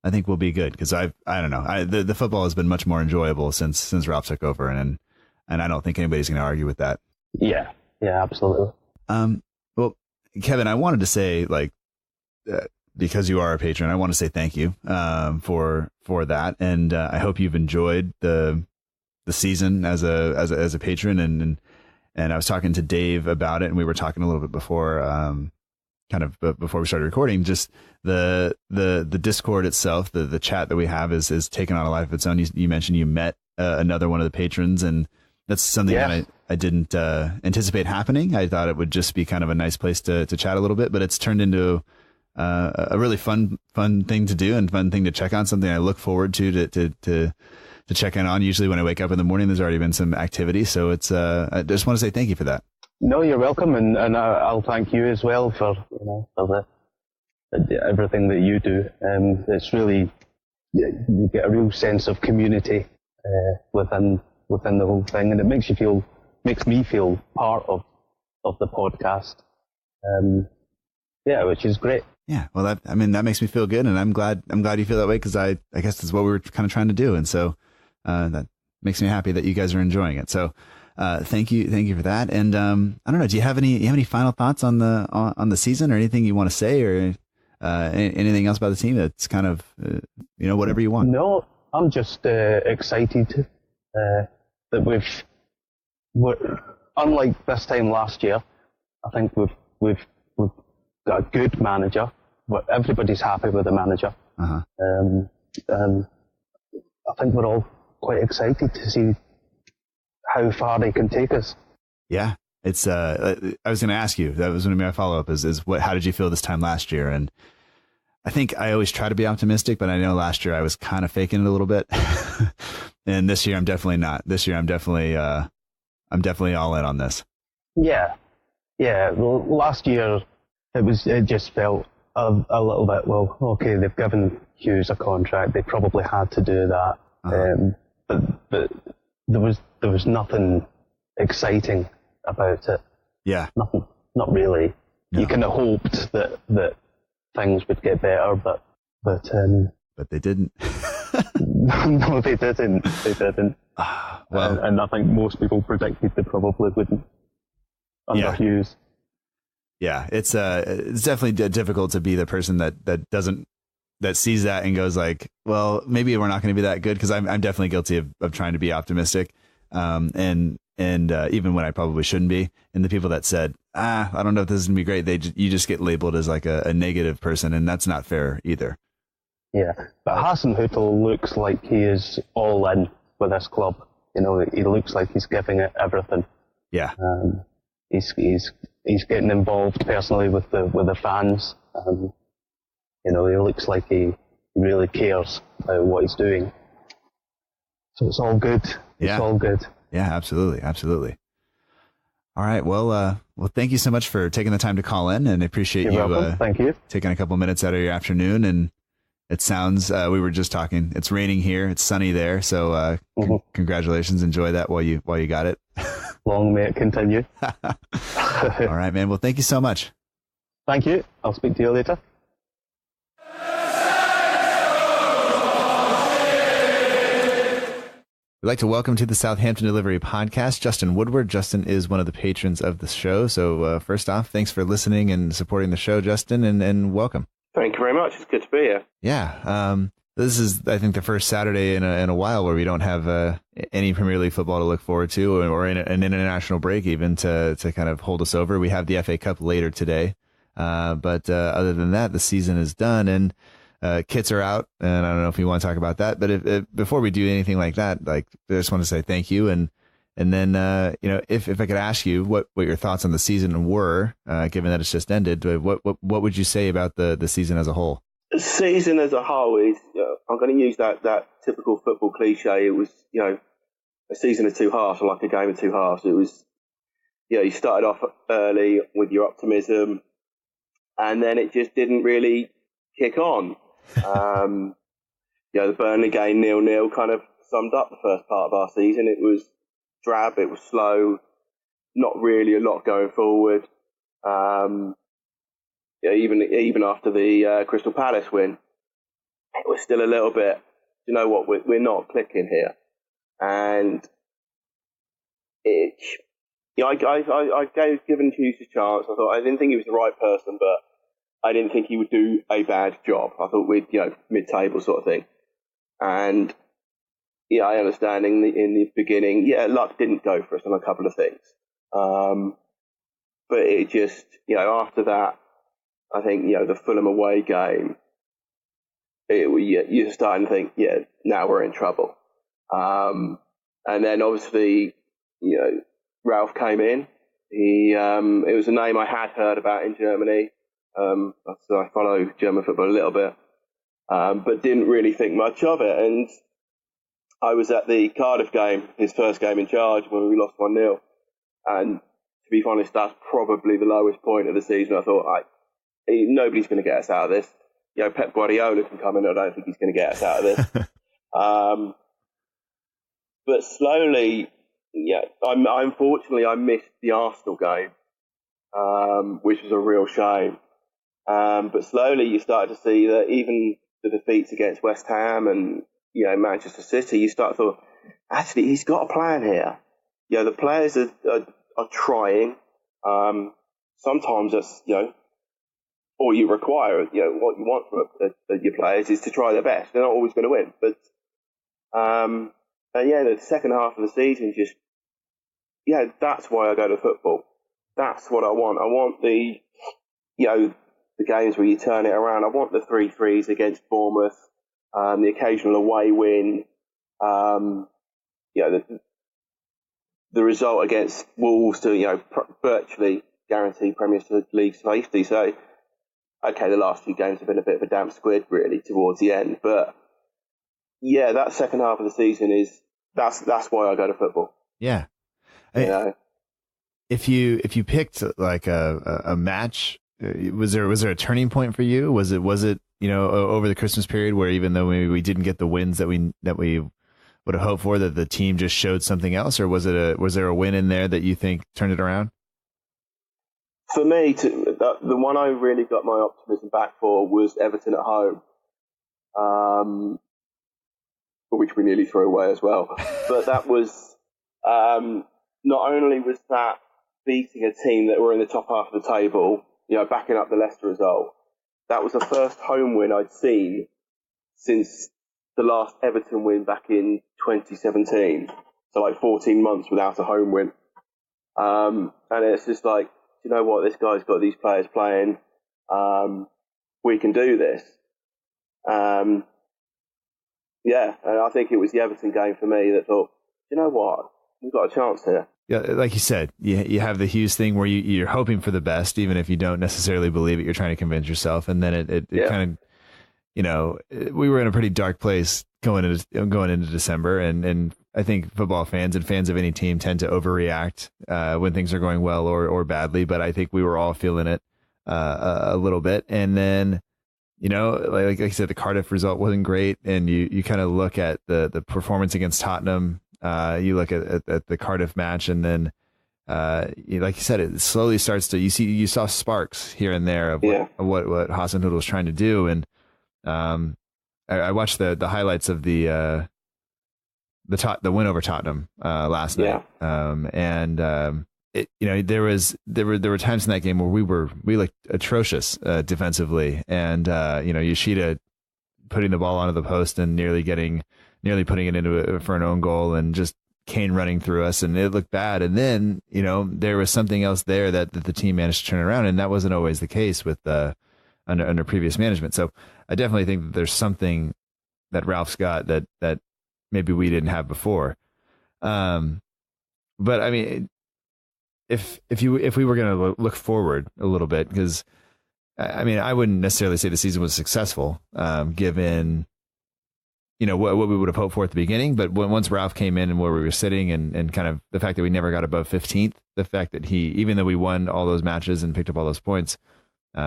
I think we'll be good, because I don't know. The football has been much more enjoyable since Ralph took over. And I don't think anybody's going to argue with that. Yeah, absolutely. Well, Kevin, I wanted to say, because you are a patron, I want to say thank you for that, and I hope you've enjoyed the season as a patron. And I was talking to Dave about it, and we were talking a little bit before, before we started recording. Just the Discord itself, the chat that we have is taken on a life of its own. You mentioned you met another one of the patrons, and that's something that I didn't anticipate happening. I thought it would just be kind of a nice place to chat a little bit, but it's turned into a really fun thing to do and fun thing to check on. Something I look forward to check in on. Usually when I wake up in the morning, there's already been some activity. So it's I just want to say thank you for that. No, you're welcome, and I'll thank you as well for everything that you do. It's really, you get a real sense of community within the whole thing, and it makes me feel part of the podcast. which is great. Yeah, well, that makes me feel good, and I'm glad you feel that way, because I guess that's what we were kind of trying to do, and so that makes me happy that you guys are enjoying it. So thank you for that. And I don't know, do you have any final thoughts on the season, or anything you want to say, or anything else about the team that's kind of whatever you want? No, I'm just excited that we're unlike this time last year. I think we've got a good manager. Everybody's happy with the manager. Uh-huh. I think we're all quite excited to see how far they can take us. Yeah, it's. I was going to ask you. That was going to be my follow up. Is how did you feel this time last year? And I think I always try to be optimistic, but I know last year I was kind of faking it a little bit. And this year I'm definitely not. This year I'm definitely all in on this. Yeah. Well, last year it just felt a little bit, well, okay, they've given Hughes a contract. They probably had to do that. Uh-huh. But there was nothing exciting about it. Yeah. Nothing. Not really. No. You kind of hoped that things would get better, but they didn't. No, they didn't. They didn't. Well, and I think most people predicted they probably wouldn't under Hughes. Yeah, it's definitely difficult to be the person that sees that and goes like, well, maybe we're not going to be that good, because I'm definitely guilty of trying to be optimistic, and even when I probably shouldn't be. And the people that said, I don't know if this is gonna be great, you just get labeled as like a negative person, and that's not fair either. Yeah, but Hasenhüttl looks like he is all in with this club. He looks like he's giving it everything. Yeah. He's getting involved personally with the fans. He looks like he really cares about what he's doing. So it's all good. It's all good. Yeah, absolutely. All right. Well, thank you so much for taking the time to call in, and I appreciate you. Thank you. Taking a couple minutes out of your afternoon. And it sounds, we were just talking, it's raining here, it's sunny there. So congratulations. Enjoy that while you got it. Long may it continue. All right, man. Well, thank you so much. Thank you. I'll speak to you later. We'd like to welcome to the Southampton Delivery Podcast, Justin Woodward. Justin is one of the patrons of the show. So first off, thanks for listening and supporting the show, Justin, and welcome. Thank you very much. It's good to be here. Yeah. This is, I think, the first Saturday in a while where we don't have any Premier League football to look forward to, or an international break even to kind of hold us over. We have the FA Cup later today. But other than that, the season is done, and kits are out, and I don't know if you want to talk about that, but before we do anything like that, like, I just want to say thank you, and then if I could ask you what your thoughts on the season were, given that it's just ended, what would you say about the season as a whole? The season as a whole is, I'm going to use that typical football cliche. It was a season of two halves, or like a game of two halves. It was you started off early with your optimism, and then it just didn't really kick on. The Burnley game 0-0 kind of summed up the first part of our season. It was drab, it was slow, not really a lot going forward. Even after the Crystal Palace win, it was still a little bit, you know what, we're not clicking here. And I given Hughes a chance. I didn't think he was the right person, but I didn't think he would do a bad job. I thought we'd, mid-table sort of thing. And I understand in the beginning, luck didn't go for us on a couple of things. But it just, after that, I think, the Fulham away game, you're starting to think, now we're in trouble. And then obviously, Ralph came in. It was a name I had heard about in Germany. So I follow German football a little bit, but didn't really think much of it. And I was at the Cardiff game, his first game in charge, when we lost 1-0. And to be honest, that's probably the lowest point of the season. I thought, nobody's going to get us out of this. Pep Guardiola can come in. I don't think he's going to get us out of this. But slowly, unfortunately, I missed the Arsenal game. which was a real shame. But slowly you started to see that even the defeats against West Ham and, Manchester City, you start to thought, actually, he's got a plan here. The players are trying. Sometimes that's, all you require, what you want from your players is to try their best. They're not always going to win. But, the second half of the season that's why I go to football. That's what I want. I want the games where you turn it around. I want the 3-3s against Bournemouth, the occasional away win, the result against Wolves to, virtually guarantee Premier League safety. So, okay, the last few games have been a bit of a damp squid, really, towards the end. But, that second half of the season that's why I go to football. Yeah. If you picked like a match, was there a turning point for you? Was it over the Christmas period where even though maybe we didn't get the wins that we would have hoped for, that the team just showed something else, or was there a win in there that you think turned it around? For me, the one I really got my optimism back for was Everton at home, which we nearly threw away as well. But that was not only was that beating a team that were in the top half of the table, backing up the Leicester result. That was the first home win I'd seen since the last Everton win back in 2017. So like 14 months without a home win. And it's just like, you know what, this guy's got these players playing. We can do this. And I think it was the Everton game for me that thought, you know what, we've got a chance here. Yeah, like you said, you have the Hughes thing where you're hoping for the best, even if you don't necessarily believe it. You're trying to convince yourself, and then it kind of, we were in a pretty dark place going into December, and I think football fans and fans of any team tend to overreact when things are going well or badly. But I think we were all feeling it a little bit, and then like I said, the Cardiff result wasn't great, and you kind of look at the performance against Tottenham. You look at the Cardiff match, and then, like you said, it slowly starts to, you saw sparks here and there of what Hasenhüttl was trying to do. And, I watched the highlights of the win over Tottenham, last night. There were times in that game where we looked atrocious, defensively. And, Yoshida putting the ball onto the post and nearly putting it into for an own goal, and just Kane running through us, and it looked bad. And then, there was something else there that the team managed to turn around, and that wasn't always the case with under previous management. So I definitely think that there's something that Ralph's got that maybe we didn't have before. But I mean, if we were going to look forward a little bit, because I mean, I wouldn't necessarily say the season was successful, given what we would have hoped for at the beginning. But once Ralph came in and where we were sitting, and kind of the fact that we never got above 15th, the fact that even though we won all those matches and picked up all those points, we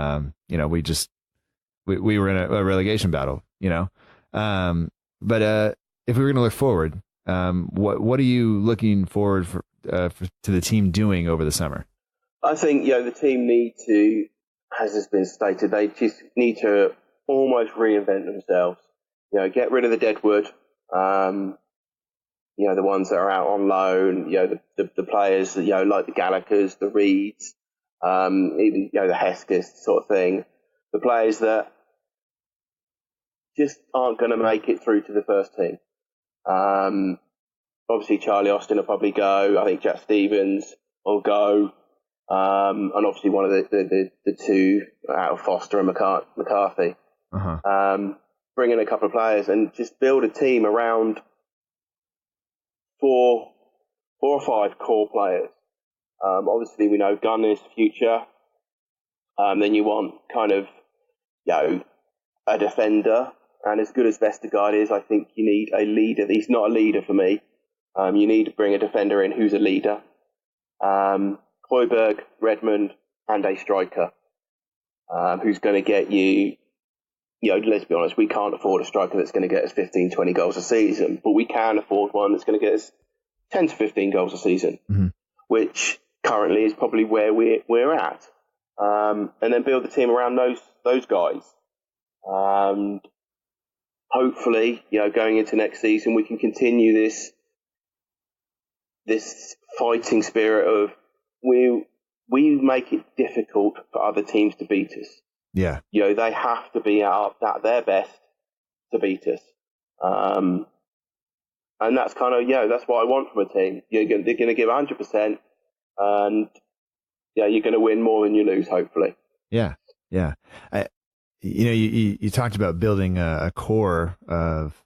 were in a relegation battle, but if we were going to look forward, what are you looking forward to the team doing over the summer? I think, the team need to, as has been stated, they just need to almost reinvent themselves. Get rid of the deadwood, the ones that are out on loan, the players, like the Gallaghers, the Reeds, even, the Hesketh sort of thing, the players that just aren't going to make it through to the first team. Obviously, Charlie Austin will probably go. I think Jack Stevens will go. And obviously one of the two out of Foster and McCarthy. Bring in a couple of players and just build a team around four or five core players. Obviously, we know Gunn is the future. Then you want kind of, a defender. And as good as Vestergaard is, I think you need a leader. He's not a leader for me. You need to bring a defender in who's a leader. Højbjerg, Redmond, and a striker who's going to get you, let's be honest, we can't afford a striker that's going to get us 15, 20 goals a season, but we can afford one that's going to get us 10 to 15 goals a season, which currently is probably where we're at. And then build the team around those guys. And hopefully, going into next season, we can continue this fighting spirit of we make it difficult for other teams to beat us. Yeah. They have to be at their best to beat us. And that's kind of, that's what I want from a team. They're going to give 100%, and you're going to win more than you lose, hopefully. Yeah. Yeah. You talked about building a core of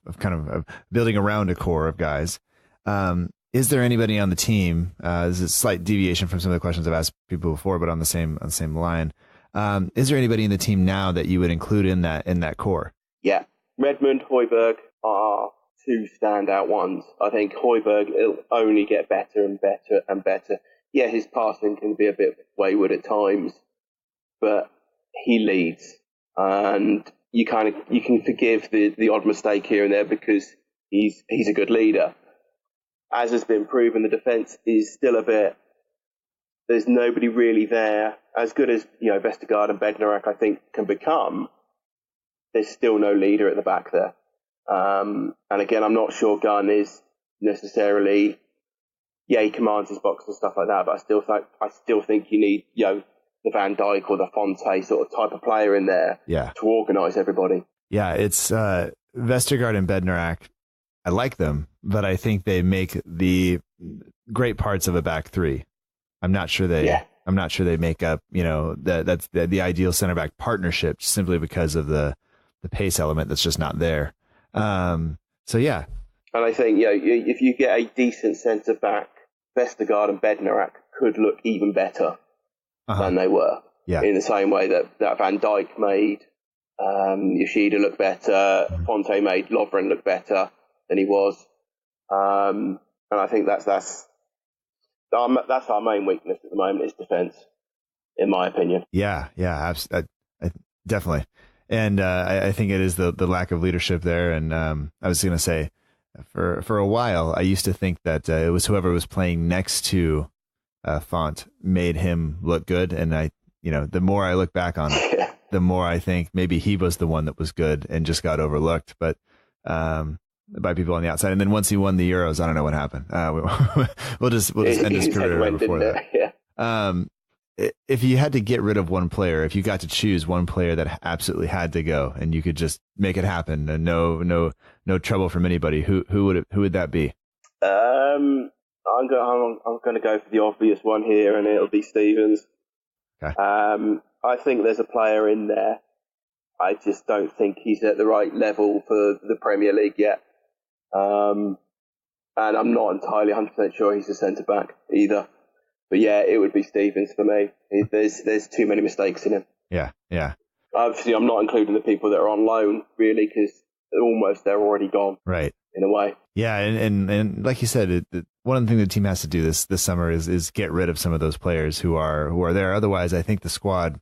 building around a core of guys. Is there anybody on the team? This is a slight deviation from some of the questions I've asked people before, but on the same line. Is there anybody in the team now that you would include in that core? Yeah, Redmond, Højbjerg are two standout ones. I think Højbjerg will only get better and better and better. Yeah, his passing can be a bit wayward at times, but he leads, and you can forgive the odd mistake here and there because he's a good leader. As has been proven, the defence is still a bit. There's nobody really there. As good as Vestergaard and Bednarak, I think, can become, there's still no leader at the back there. And again, I'm not sure Gunn is necessarily. Yeah, he commands his box and stuff like that, but I still think you need the Van Dijk or the Fonte sort of type of player in there to organise everybody. Yeah, it's Vestergaard and Bednarak. I like them, but I think they make the great parts of a back three. I'm not sure they make up, that's the ideal center back partnership simply because of the pace element that's just not there. So yeah. And I think, if you get a decent centre back, Vestergaard and Bednarak could look even better than they were. Yeah. In the same way that Van Dijk made Yoshida look better, Fonte made Lovren look better than he was. And I think that's our main weakness at the moment is defence, in my opinion. Yeah, definitely. And I think it is the lack of leadership there. And I was going to say, for a while, I used to think that it was whoever was playing next to Font made him look good. And the more I look back on it, the more I think maybe he was the one that was good and just got overlooked. But by people on the outside. And then once he won the Euros, I don't know what happened. We'll just end his career before that. Yeah. If you had to get rid of one player, if you got to choose one player that absolutely had to go, and you could just make it happen, and no trouble from anybody, who would that be? I'm going to go for the obvious one here, and it'll be Stevens. Okay. I think there's a player in there. I just don't think he's at the right level for the Premier League yet. And I'm not entirely 100% sure he's a centre-back either. But yeah, it would be Stevens for me. There's too many mistakes in him. Yeah. Obviously, I'm not including the people that are on loan, really, because they're already gone. Right. In a way. Yeah, and like you said, one of the things the team has to do this summer is get rid of some of those players who are there. Otherwise, I think the squad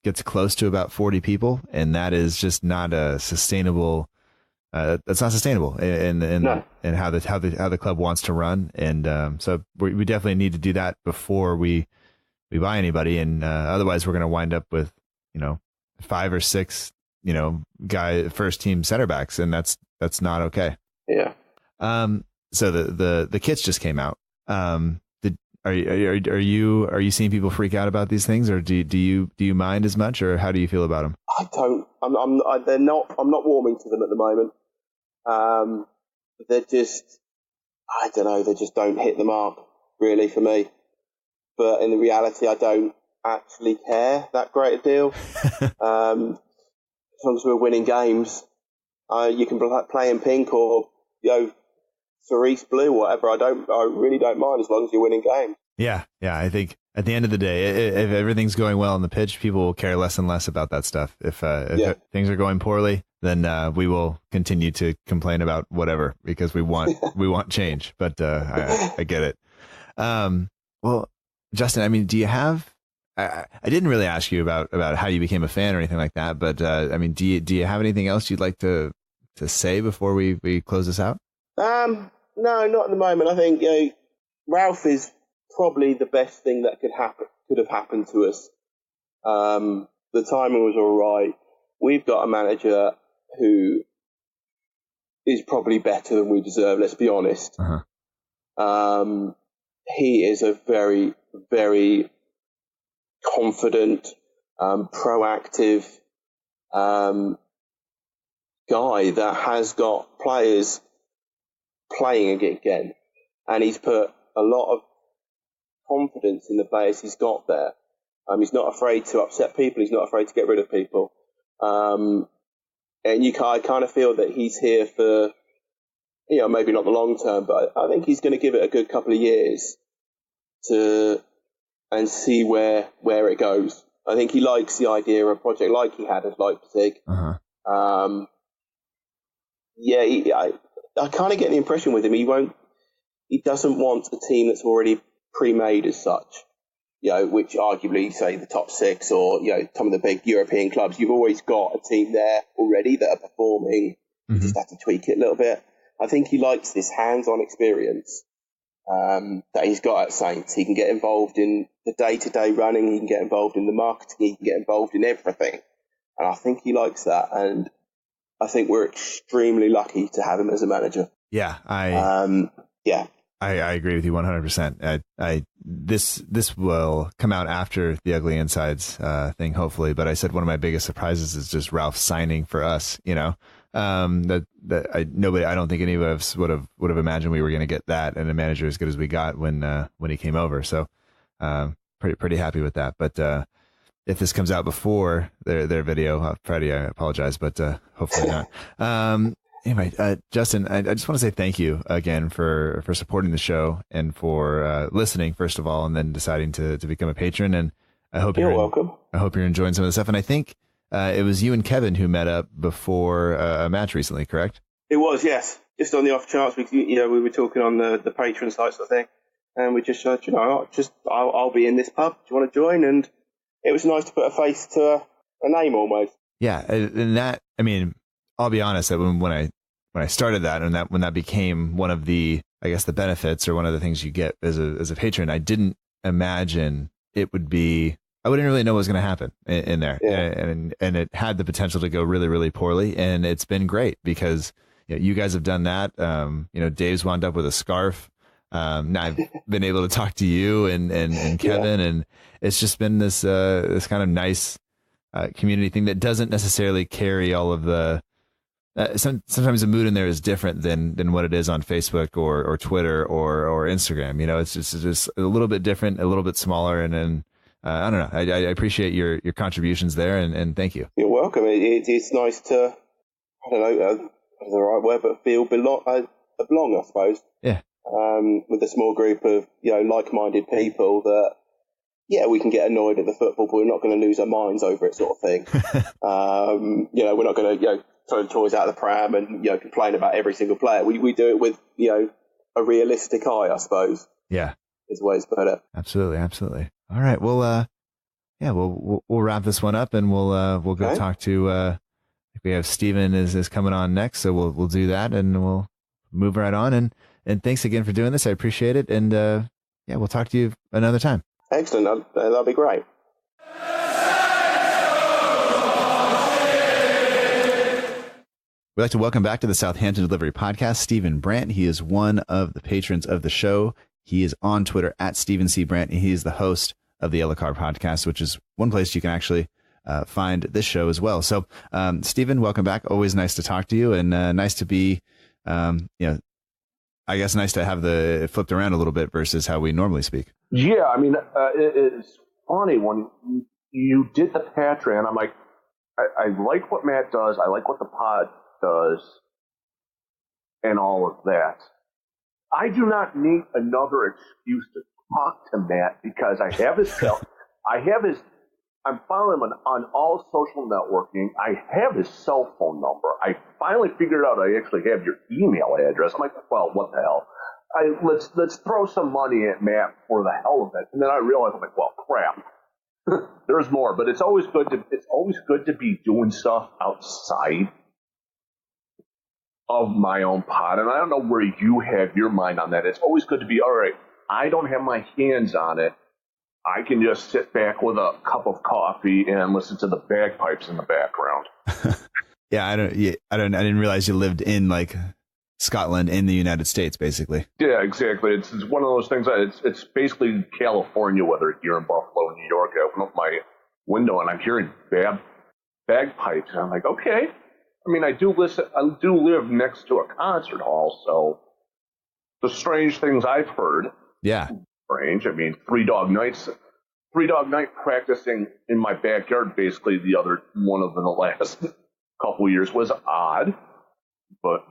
gets close to about 40 people, and that is just not a sustainable. That's not sustainable in how the club wants to run, and so we definitely need to do that before we buy anybody, and otherwise we're going to wind up with 5 or 6 guy first team center backs, and that's not okay. Yeah. So the kits just came out. Are you seeing people freak out about these things, or do you mind as much, or how do you feel about them? I don't. I'm not warming to them at the moment. They're just, I don't know. They just don't hit the mark really for me. But in the reality, I don't actually care that great a deal. As long as we're winning games, you can play in pink or cerise blue, whatever. I really don't mind as long as you're winning games. Yeah. I think at the end of the day, if everything's going well on the pitch, people will care less and less about that stuff. If things are going poorly, then we will continue to complain about whatever because we want change. But I get it. Well, Justin, I mean, do you have? I didn't really ask you about how you became a fan or anything like that, but I mean, do you have anything else you'd like to say before we close this out? No, not at the moment. I think Ralph is probably the best thing that could have happened to us. The timing was all right. We've got a manager who is probably better than we deserve, let's be honest. He is a very, very confident, proactive guy that has got players playing again. And he's put a lot of confidence in the players he's got there. He's not afraid to upset people. He's not afraid to get rid of people. And I kind of feel that he's here for, maybe not the long term, but I think he's going to give it a good couple of years and see where it goes. I think he likes the idea of a project like he had at Leipzig. I kind of get the impression with him he doesn't want a team that's already pre-made as such, which arguably, say, the top six or, some of the big European clubs, you've always got a team there already that are performing. You just have to tweak it a little bit. I think he likes this hands-on experience that he's got at Saints. He can get involved in the day-to-day running. He can get involved in the marketing. He can get involved in everything. And I think he likes that. And I think we're extremely lucky to have him as a manager. Yeah, I agree with you 100%. This will come out after the Ugly Insides thing, hopefully. But I said one of my biggest surprises is just Ralph signing for us. I don't think any of us would have imagined we were going to get that and a manager as good as we got when he came over. So pretty happy with that. But if this comes out before their video, Freddie, I apologize, but hopefully not. Anyway, Justin, I just want to say thank you again for supporting the show and for listening, first of all, and then deciding to become a patron. And I hope you're welcome. I hope you're enjoying some of the stuff. And I think it was you and Kevin who met up before a match recently, correct? It was, yes. Just on the off chance, we were talking on the Patron site sort of thing, and we just said, I'll be in this pub. Do you want to join? And it was nice to put a face to a name almost. Yeah, and that, I mean, I'll be honest, that when I started that, and when that became one of the, I guess, the benefits or one of the things you get as a patron, I didn't imagine it would be, I wouldn't really know what was going to happen in there. Yeah. And it had the potential to go really, really poorly. And it's been great because you guys have done that. Dave's wound up with a scarf. Now I've been able to talk to you and Kevin, and it's just been this kind of nice community thing that doesn't necessarily carry all of the, sometimes the mood in there is different than what it is on Facebook or Twitter or Instagram. It's just a little bit different, a little bit smaller, and then I don't know. I appreciate your contributions there, and thank you. You're welcome. It's nice to, I don't know, the right word, but feel belong, I suppose. Yeah. With a small group of like-minded people that, we can get annoyed at the football, but we're not going to lose our minds over it, sort of thing. We're not going to throw the toys out of the pram and complain about every single player. We do it with a realistic eye, I suppose. Yeah, is the way to put it. Absolutely. All right. Well, we'll wrap this one up, and we'll go talk to. We have Steven is coming on next, so we'll do that, and we'll move right on. And thanks again for doing this. I appreciate it, and we'll talk to you another time. Excellent. That'll be great. We'd like to welcome back to the Southampton Delivery Podcast, Stephen Brandt. He is one of the patrons of the show. He is on Twitter at Stephen C. Brandt, and he is the host of the Yellow Card Podcast, which is one place you can actually find this show as well. So, Stephen, welcome back. Always nice to talk to you, and nice to be, I guess nice to have the flipped around a little bit versus how we normally speak. Yeah, I mean, it's funny when you did the Patron. I'm like, I like what Matt does. I like what the pod does, and all of that. I do not need another excuse to talk to Matt because I have his I'm following him on all social networking. I have his cell phone number. I finally figured out I actually have your email address. I'm like, well, what the hell? Let's throw some money at Matt for the hell of it. And then I realized, I'm like, well, crap. There's more, but it's always good to be doing stuff outside of my own pod. And I don't know where you have your mind on that. It's always good to be, all right, I don't have my hands on it, I can just sit back with a cup of coffee and listen to the bagpipes in the background. Yeah, I didn't realize you lived in like Scotland in the United States, basically. Yeah, exactly. It's one of those things. It's basically California weather here in Buffalo, New York. I open up my window and I'm hearing bagpipes, and I'm like, okay. I mean, I do live next to a concert hall, so the strange things I've heard. Yeah. Strange. I mean, Three Dog Night practicing in my backyard, basically the other one of the last couple years was odd, but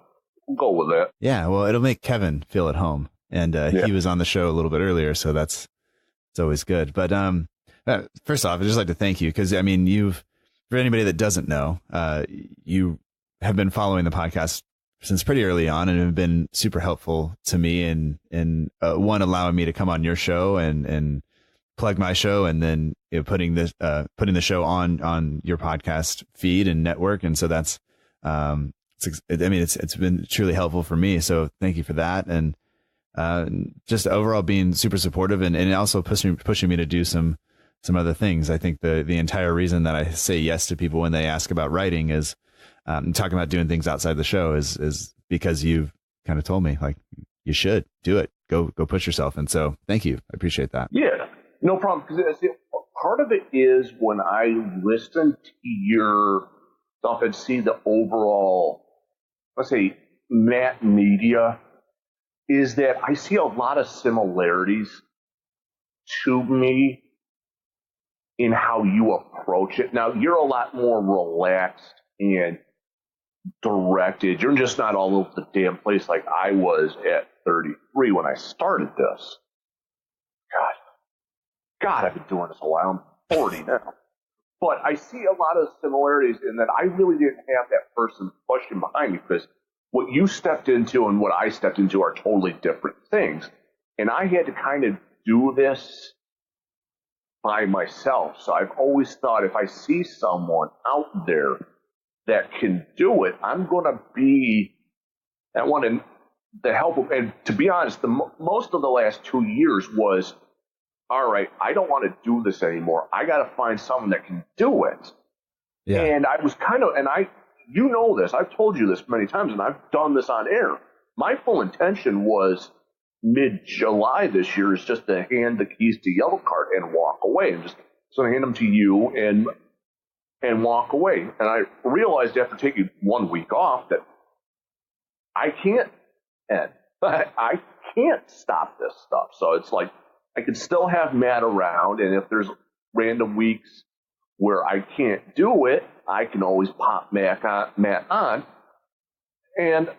we'll go with that. Yeah, well, it'll make Kevin feel at home, and he was on the show a little bit earlier, so it's always good. But first off, I'd just like to thank you because, I mean, for anybody that doesn't know, you have been following the podcast since pretty early on and have been super helpful to me and one, allowing me to come on your show and plug my show, and then putting the show on your podcast feed and network. And so that's, it's been truly helpful for me. So thank you for that. And just overall being super supportive and also pushing me to do some other things. I think the entire reason that I say yes to people when they ask about writing is talking about doing things outside the show is because you've kind of told me, like, you should do it. Go push yourself. And so thank you. I appreciate that. Yeah, no problem. Because part of it is when I listen to your stuff and see the overall, let's say, Matt media, is that I see a lot of similarities to me in how you approach it. Now, you're a lot more relaxed and directed. You're just not all over the damn place like I was at 33 when I started this. God, I've been doing this a while. I'm 40 now. But I see a lot of similarities in that I really didn't have that person pushing behind me, because what you stepped into and what I stepped into are totally different things. And I had to kind of do this by myself. So I've always thought, if I see someone out there that can do it, I'm going to be that one to help them. And to be honest, most of the last 2 years was, all right, I don't want to do this anymore. I got to find someone that can do it. Yeah. And I was you know this, I've told you this many times, and I've done this on air. My full intention was mid-July this year is just to hand the keys to Yellow Card and walk away, and just so I hand them to you and walk away. And I realized after taking 1 week off that I can't stop this stuff. So it's like I can still have Matt around, and if there's random weeks where I can't do it, I can always pop Matt on. And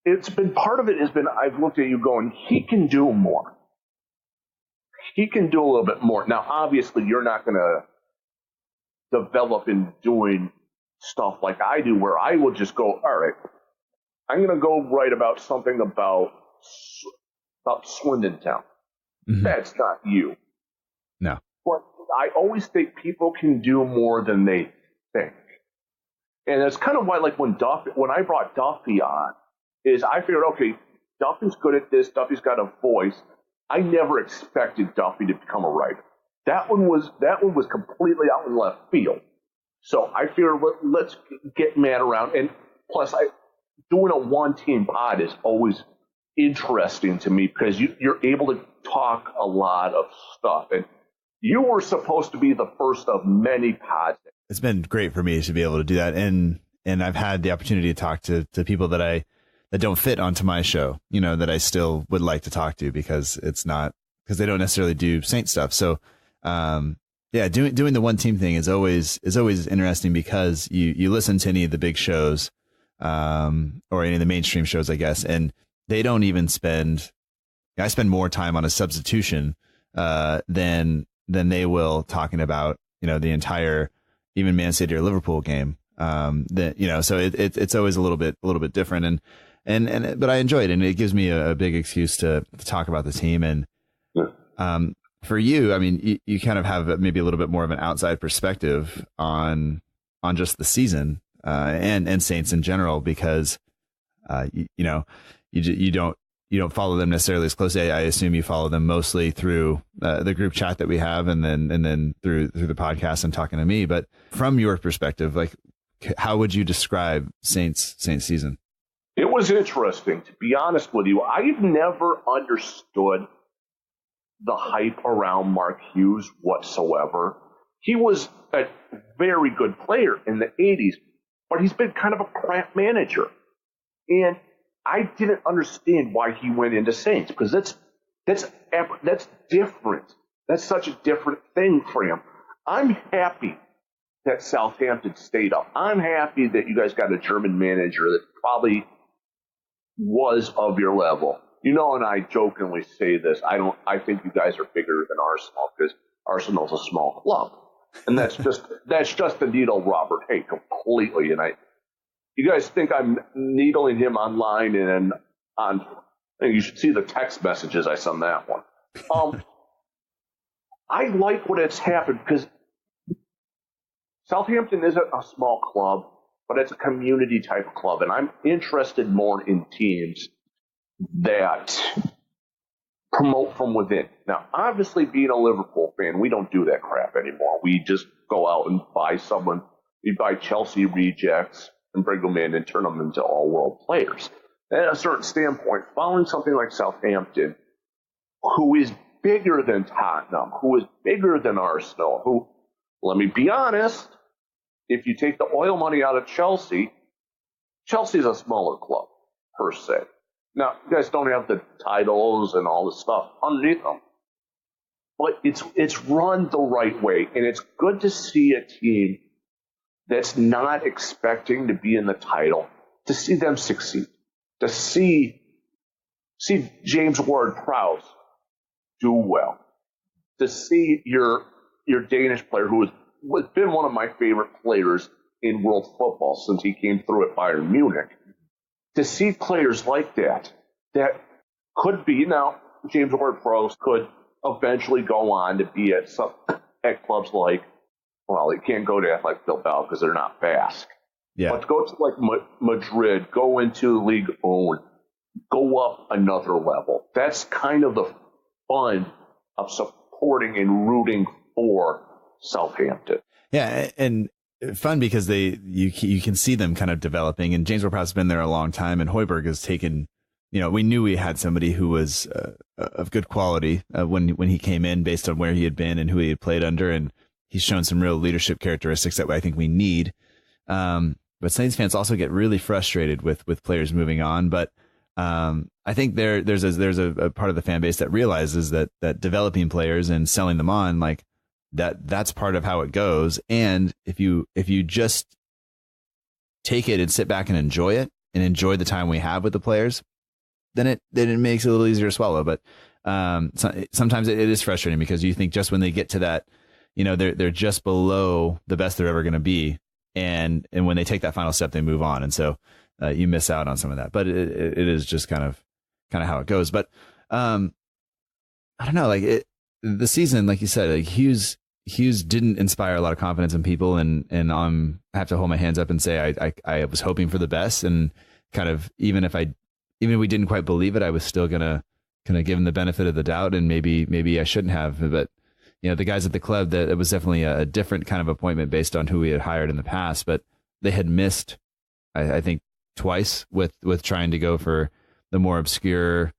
it's been, part of it has been, I've looked at you going, he can do more. He can do a little bit more. Now, obviously, you're not going to develop in doing stuff like I do, where I will just go, all right, I'm going to go write about something about Swindon Town. Mm-hmm. That's not you. No. But I always think people can do more than they think. And that's kind of why, like, when I brought Duffy on, is I figured, okay, Duffy's good at this, Duffy's got a voice. I never expected Duffy to become a writer. That one was completely out in left field. So I figured, let's get Matt around. And plus, doing a one-team pod is always interesting to me, because you're able to talk a lot of stuff. And you were supposed to be the first of many pods. It's been great for me to be able to do that. And I've had the opportunity to talk to people that don't fit onto my show, that I still would like to talk to, because they don't necessarily do Saint stuff. So, doing the one team thing is always interesting, because you listen to any of the big shows, or any of the mainstream shows, I guess, and they don't even I spend more time on a substitution, than they will talking about, the entire, even Man City or Liverpool game. So it's always a little bit different, but I enjoy it, and it gives me a big excuse to talk about the team. And, for you, I mean, you kind of have maybe a little bit more of an outside perspective on just the season, and Saints in general, because, you you don't follow them necessarily as closely. I assume you follow them mostly through the group chat that we have, and then through the podcast and talking to me. But from your perspective, like, how would you describe Saints season? It was interesting, to be honest with you. I've never understood the hype around Mark Hughes whatsoever. He was a very good player in the 80s, but he's been kind of a crap manager. And I didn't understand why he went into Saints, because that's different. That's such a different thing for him. I'm happy that Southampton stayed up. I'm happy that you guys got a German manager that probably was of your level. You know, and I jokingly say this, I think you guys are bigger than Arsenal, because Arsenal's a small club. And that's just the needle Robert Hay completely. And you guys think I'm needling him online and you should see the text messages I send that one. I like what has happened, because Southampton isn't a small club, but it's a community type of club. And I'm interested more in teams that promote from within. Now, obviously, being a Liverpool fan, we don't do that crap anymore. We just go out and buy someone. We buy Chelsea rejects and bring them in and turn them into all-world players. And at a certain standpoint, following something like Southampton, who is bigger than Tottenham, who is bigger than Arsenal, who, let me be honest, if you take the oil money out of Chelsea, Chelsea's a smaller club, per se. Now, you guys don't have the titles and all the stuff underneath them, but it's run the right way, and it's good to see a team that's not expecting to be in the title, to see them succeed, to see James Ward-Prowse do well, to see your Danish player, who has been one of my favorite players in world football since he came through at Bayern Munich, to see players like that could be, now James Ward-Prowse could eventually go on to be at clubs like, well, he can't go to Athletic Bilbao because they're not Basque. Yeah. But go to like Madrid, go into League One, go up another level. That's kind of the fun of supporting and rooting for Southampton. Yeah, and fun because you can see them kind of developing. And James Ward-Prowse has been there a long time, and Højbjerg has taken. We knew we had somebody who was of good quality when he came in, based on where he had been and who he had played under, and he's shown some real leadership characteristics that I think we need. But Saints fans also get really frustrated with players moving on. But I think there's a part of the fan base that realizes that developing players and selling them on, like that's part of how it goes. And if you just take it and sit back and enjoy it and enjoy the time we have with the players, then it makes it a little easier to swallow. But sometimes it is frustrating, because you think just when they get to that, they're just below the best they're ever going to be. And when they take that final step, they move on. And so you miss out on some of that, but it is just kind of how it goes. But I don't know, like the season, like you said, like Hughes didn't inspire a lot of confidence in people. And I have to hold my hands up and say, I was hoping for the best, and kind of, even if we didn't quite believe it, I was still going to give him the benefit of the doubt. And maybe I shouldn't have, but the guys at the club, that it was definitely a different kind of appointment based on who we had hired in the past, but they had missed, I think, twice with trying to go for the more obscure,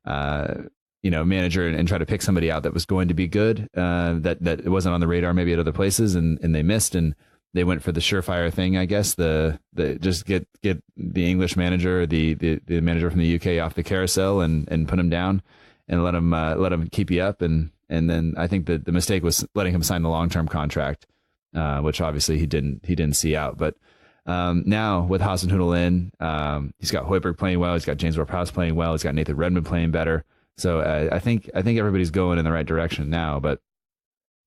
manager and try to pick somebody out that was going to be good, that it wasn't on the radar maybe at other places, and they missed, and they went for the surefire thing, I guess, the just get the English manager, the manager from the UK off the carousel and put him down and let him keep you up. And then I think that the mistake was letting him sign the long-term contract, which obviously he didn't see out. But now with Hasenhüttl in, he's got Højbjerg playing well, he's got James Ward-Prowse playing well, he's got Nathan Redmond playing better. So I think everybody's going in the right direction now, but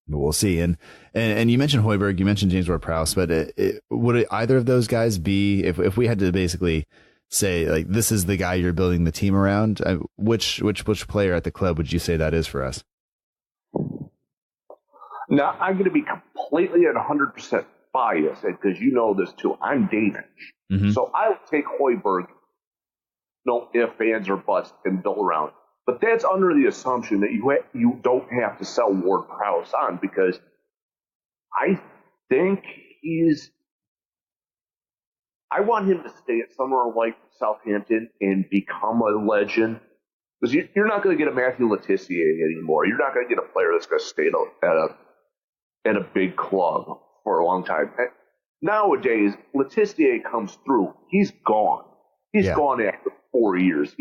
we'll see. And you mentioned Højbjerg, you mentioned James Ward-Prowse, but would either of those guys be, if we had to basically say, like, this is the guy you're building the team around, which player at the club would you say that is for us? Now, I'm going to be completely at 100% biased, because you know this too. I'm Danish. Mm-hmm. So I would take Højbjerg no ifs, ands, or buts and build around. But that's under the assumption that you don't have to sell Ward-Prowse on, because I think I want him to stay at somewhere like Southampton and become a legend. Because you're not going to get a Matthew Letizia anymore. You're not going to get a player that's going to stay at a big club for a long time. Nowadays, Letizia comes through. He's gone. He's gone after 4 years.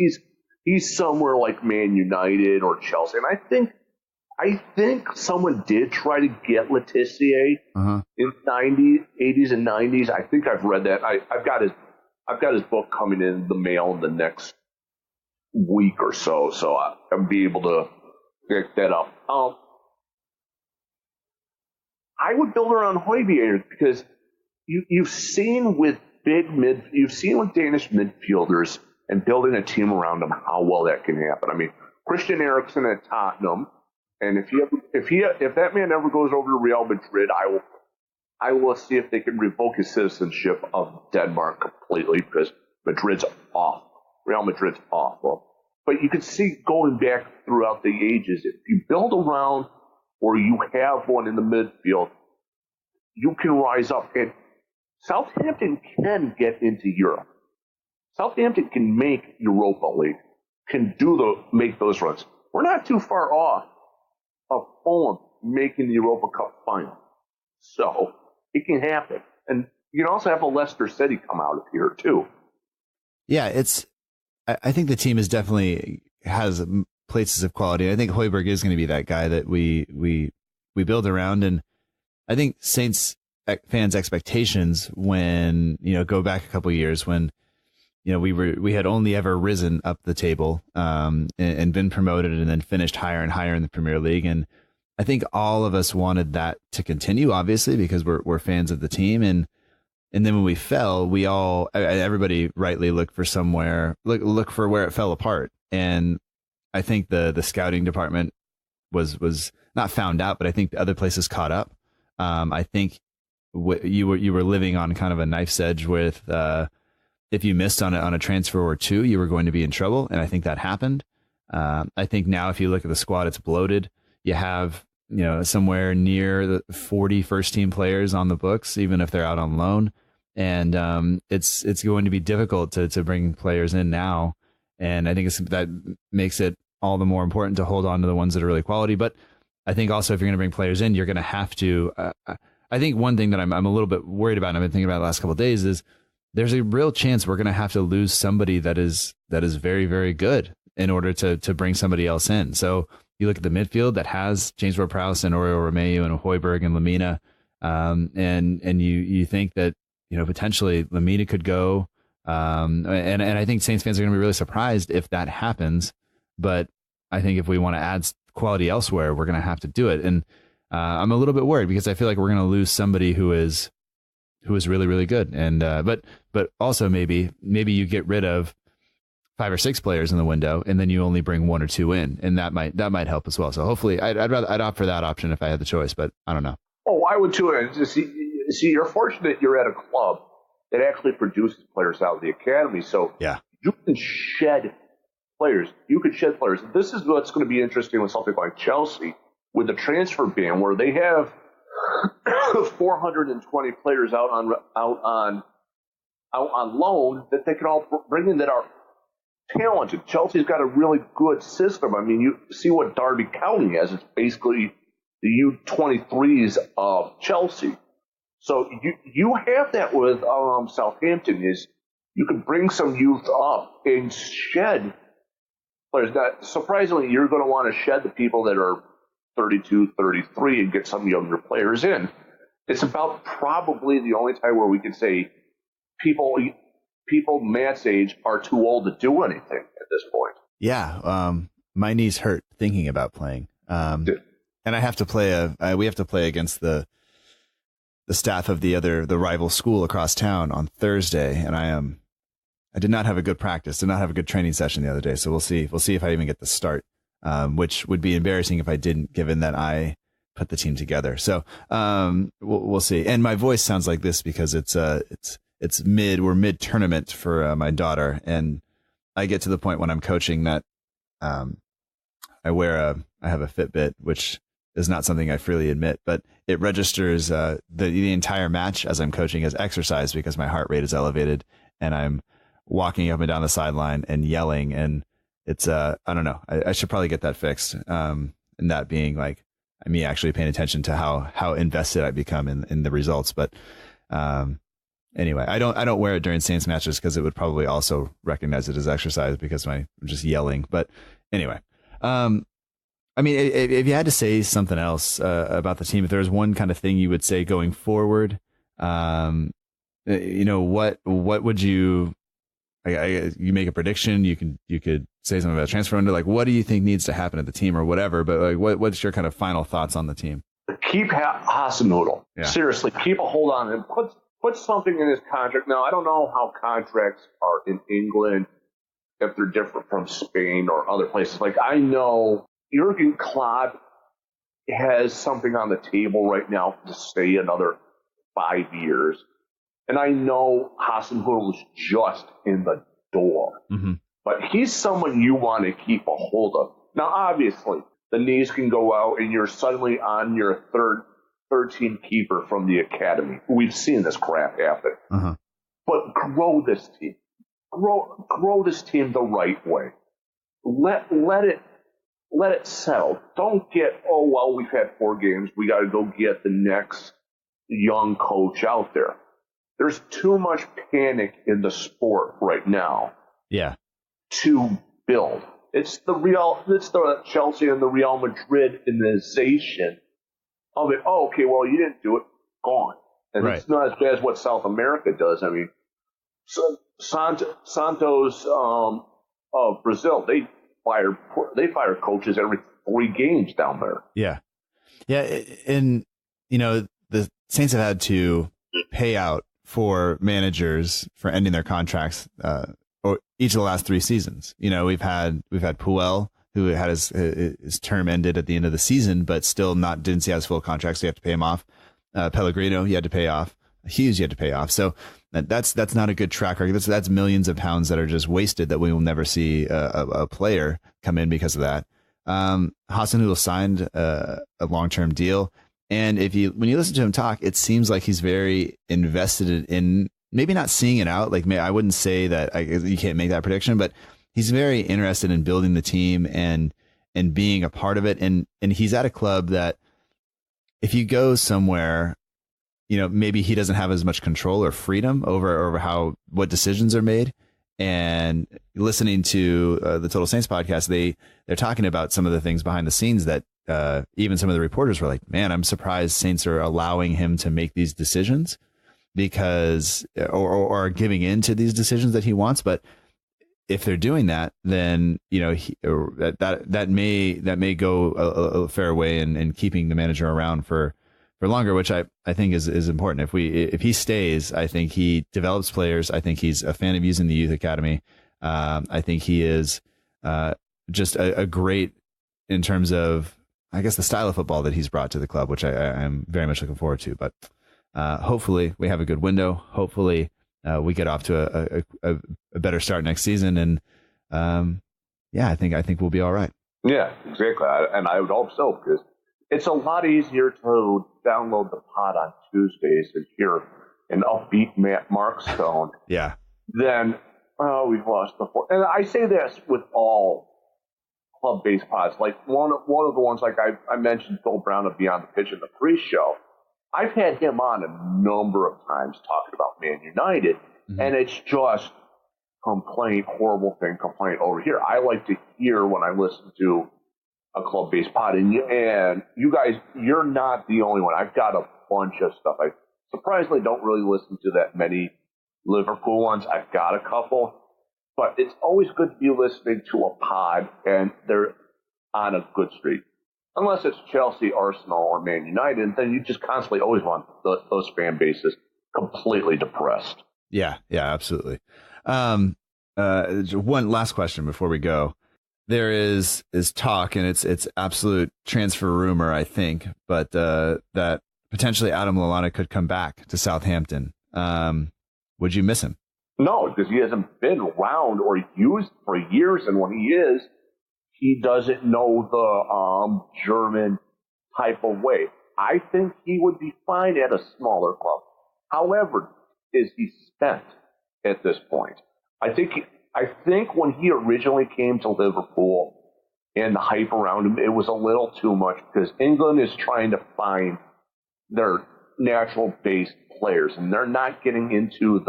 He's somewhere like Man United or Chelsea. And I think someone did try to get Letizia in the 80s and 90s. I think I've read that. I've got his book coming in the mail in the next week or so I'll be able to pick that up. I would build around Højbjerg, because you've seen with Danish midfielders and building a team around them how well that can happen. I mean, Christian Eriksen at Tottenham, and if that man ever goes over to Real Madrid, I will see if they can revoke his citizenship of Denmark completely, because Madrid's off. Real Madrid's awful. But you can see going back throughout the ages, if you build around or you have one in the midfield, you can rise up. And Southampton can get into Europe. Southampton can make Europa League, can make those runs. We're not too far off of Fulham making the Europa Cup final. So it can happen. And you can also have a Leicester City come out of here too. Yeah, I think the team has places of quality. I think Højbjerg is going to be that guy that we build around. And I think Saints fans' expectations when, go back a couple of years when, we had only ever risen up the table and been promoted and then finished higher and higher in the Premier League. And I think all of us wanted that to continue, obviously, because we're fans of the team. And then when we fell, everybody rightly looked for look for where it fell apart. And I think the scouting department was not found out, but I think the other places caught up. I think you were living on kind of a knife's edge with, if you missed on a transfer or two, you were going to be in trouble. And I think that happened. I think now if you look at the squad, it's bloated. You have, somewhere near the 40 first team players on the books, even if they're out on loan. And it's going to be difficult to bring players in now. And I think that makes it all the more important to hold on to the ones that are really quality. But I think also if you're going to bring players in, you're going to have to. I think one thing that I'm a little bit worried about, and I've been thinking about the last couple of days, is there's a real chance we're going to have to lose somebody that is very, very good in order to bring somebody else in. So you look at the midfield that has James Ward-Prowse and Oriol Romeu and Højbjerg and Lamina, and you think that potentially Lamina could go, and I think Saints fans are going to be really surprised if that happens. But I think if we want to add quality elsewhere, we're going to have to do it. And I'm a little bit worried because I feel like we're going to lose somebody who is really, really good. And but also maybe you get rid of 5 or 6 players in the window, and then you only bring 1 or 2 in, and that might help as well. So hopefully, I'd opt for that option if I had the choice, but I don't know. Oh, I would too. And see, you're fortunate you're at a club that actually produces players out of the academy. So yeah, you can shed players. This is what's going to be interesting with something like Chelsea with the transfer ban, where they have 420 players out on loan that they can all bring in that are talented. Chelsea's got a really good system. I mean, you see what Derby County has. It's basically the U23s of Chelsea. So you have that with Southampton. Is you can bring some youth up and shed players. Now, surprisingly, you're going to want to shed the people that are 32, 33 and get some younger players in. It's about probably the only time where we can say people Matt's age are too old to do anything at this point. Yeah, my knees hurt thinking about playing, and I have to play we have to play against the staff of the rival school across town on Thursday, and I did not have a good practice, did not have a good training session the other day, so we'll see if I even get the start, which would be embarrassing if I didn't, given that I put the team together. So we'll see. And my voice sounds like this because we're mid tournament for my daughter, and I get to the point when I'm coaching that I have a Fitbit, which is not something I freely admit, but it registers the entire match as I'm coaching as exercise because my heart rate is elevated and I'm walking up and down the sideline and yelling. And it's I don't know. I should probably get that fixed. And that being like me actually paying attention to how invested I become in the results. But anyway, I don't wear it during Saints matches because it would probably also recognize it as exercise because I'm just yelling. But anyway, I mean, if you had to say something else about the team, if there was one kind of thing you would say going forward, what would you? You make a prediction. You could say something about a transfer window. Like, what do you think needs to happen at the team or whatever? But like, what's your kind of final thoughts on the team? Keep Hasenhüttl. Yeah. Seriously, keep a hold on him. Put something in his contract. Now, I don't know how contracts are in England, if they're different from Spain or other places. Like, I know Jurgen Klopp has something on the table right now to stay another 5 years. And I know Hasenhüttl is just in the door. Mm-hmm. But he's someone you want to keep a hold of. Now, obviously, the knees can go out and you're suddenly on your third team keeper from the academy. We've seen this crap happen. Uh-huh. But grow this team. Grow this team the right way. Let it settle. Don't get, we've had 4 games. We got to go get the next young coach out there. There's too much panic in the sport right now. Yeah. To build. It's the Chelsea and the Real Madridization of it. Oh, okay, well, you didn't do it. Gone. And right. It's not as bad as what South America does. I mean, Santos of Brazil, they fire coaches every 3 games down there. Yeah. Yeah. And, the Saints have had to pay out for managers for ending their contracts or each of the last 3 seasons. We've had Puel, who had his term ended at the end of the season, but still didn't see his full contract, so you have to pay him off. Pellegrino, you had to pay off. Hughes, you had to pay off. So that's not a good track record. That's millions of pounds that are just wasted that we will never see a player come in because of that. Hasenhüttl signed a long-term deal. And when you listen to him talk, it seems like he's very invested in maybe not seeing it out. Like, I wouldn't say that you can't make that prediction, but he's very interested in building the team and being a part of it. And he's at a club that if you go somewhere, maybe he doesn't have as much control or freedom over what decisions are made. And listening to the Total Saints podcast, they're talking about some of the things behind the scenes that even some of the reporters were like, man, I'm surprised Saints are allowing him to make these decisions because or are giving in to these decisions that he wants. But if they're doing that, then that may go a fair way in keeping the manager around for longer, which I think is important. If he stays, I think he develops players. I think he's a fan of using the youth academy. I think he is just a great in terms of, I guess, the style of football that he's brought to the club, which I'm very much looking forward to. But hopefully we have a good window. Hopefully we get off to a better start next season. And I think we'll be all right. Yeah, exactly. And I would hope so, because it's a lot easier to download the pod on Tuesdays and hear an upbeat Mark Stone. Yeah. Than, we've lost before. And I say this with all club-based pods. Like one of the ones, like I mentioned Phil Brown of Beyond the Pitch in the pre-show. I've had him on a number of times talking about Man United, and it's just horrible complaint over here. I like to hear when I listen to a club-based pod, and you guys, you're not the only one. I've got a bunch of stuff. I surprisingly don't really listen to that many Liverpool ones. I've got a couple, but it's always good to be listening to a pod, and they're on a good streak. Unless it's Chelsea, Arsenal, or Man United, and then you just constantly always want those fan bases completely depressed. Yeah, absolutely. One last question before we go. There is talk, and it's absolute transfer rumor, I think, but that potentially Adam Lallana could come back to Southampton. Would you miss him? No, because he hasn't been around or used for years, and when he is, he doesn't know the German type of way. I think he would be fine at a smaller club. However, is he spent at this point? I think when he originally came to Liverpool and the hype around him, it was a little too much because England is trying to find their natural based players, and they're not getting into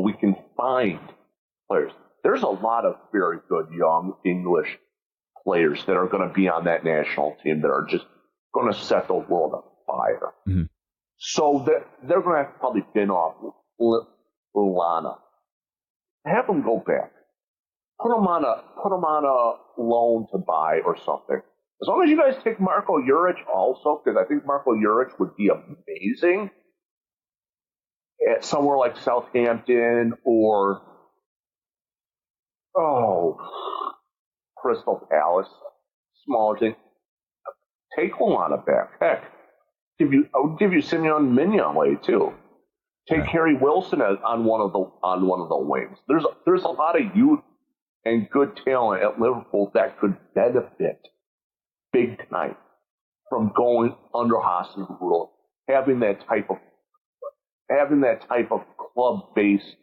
we can find players. There's a lot of very good young English players that are going to be on that national team that are just going to set the world on fire. Mm-hmm. So they're going to have to probably bin off Lallana. Have them go back. Put them on a loan to buy or something. As long as you guys take Marko Juric also, because I think Marko Juric would be amazing at somewhere like Southampton or Crystal Palace, smaller thing. Take Lallana back. Heck, I would give you Simeon Mignolet too. Take Harry Wilson on one of the wings. There's a lot of youth and good talent at Liverpool that could benefit big time from going under Hasenhüttl, having that type of club-based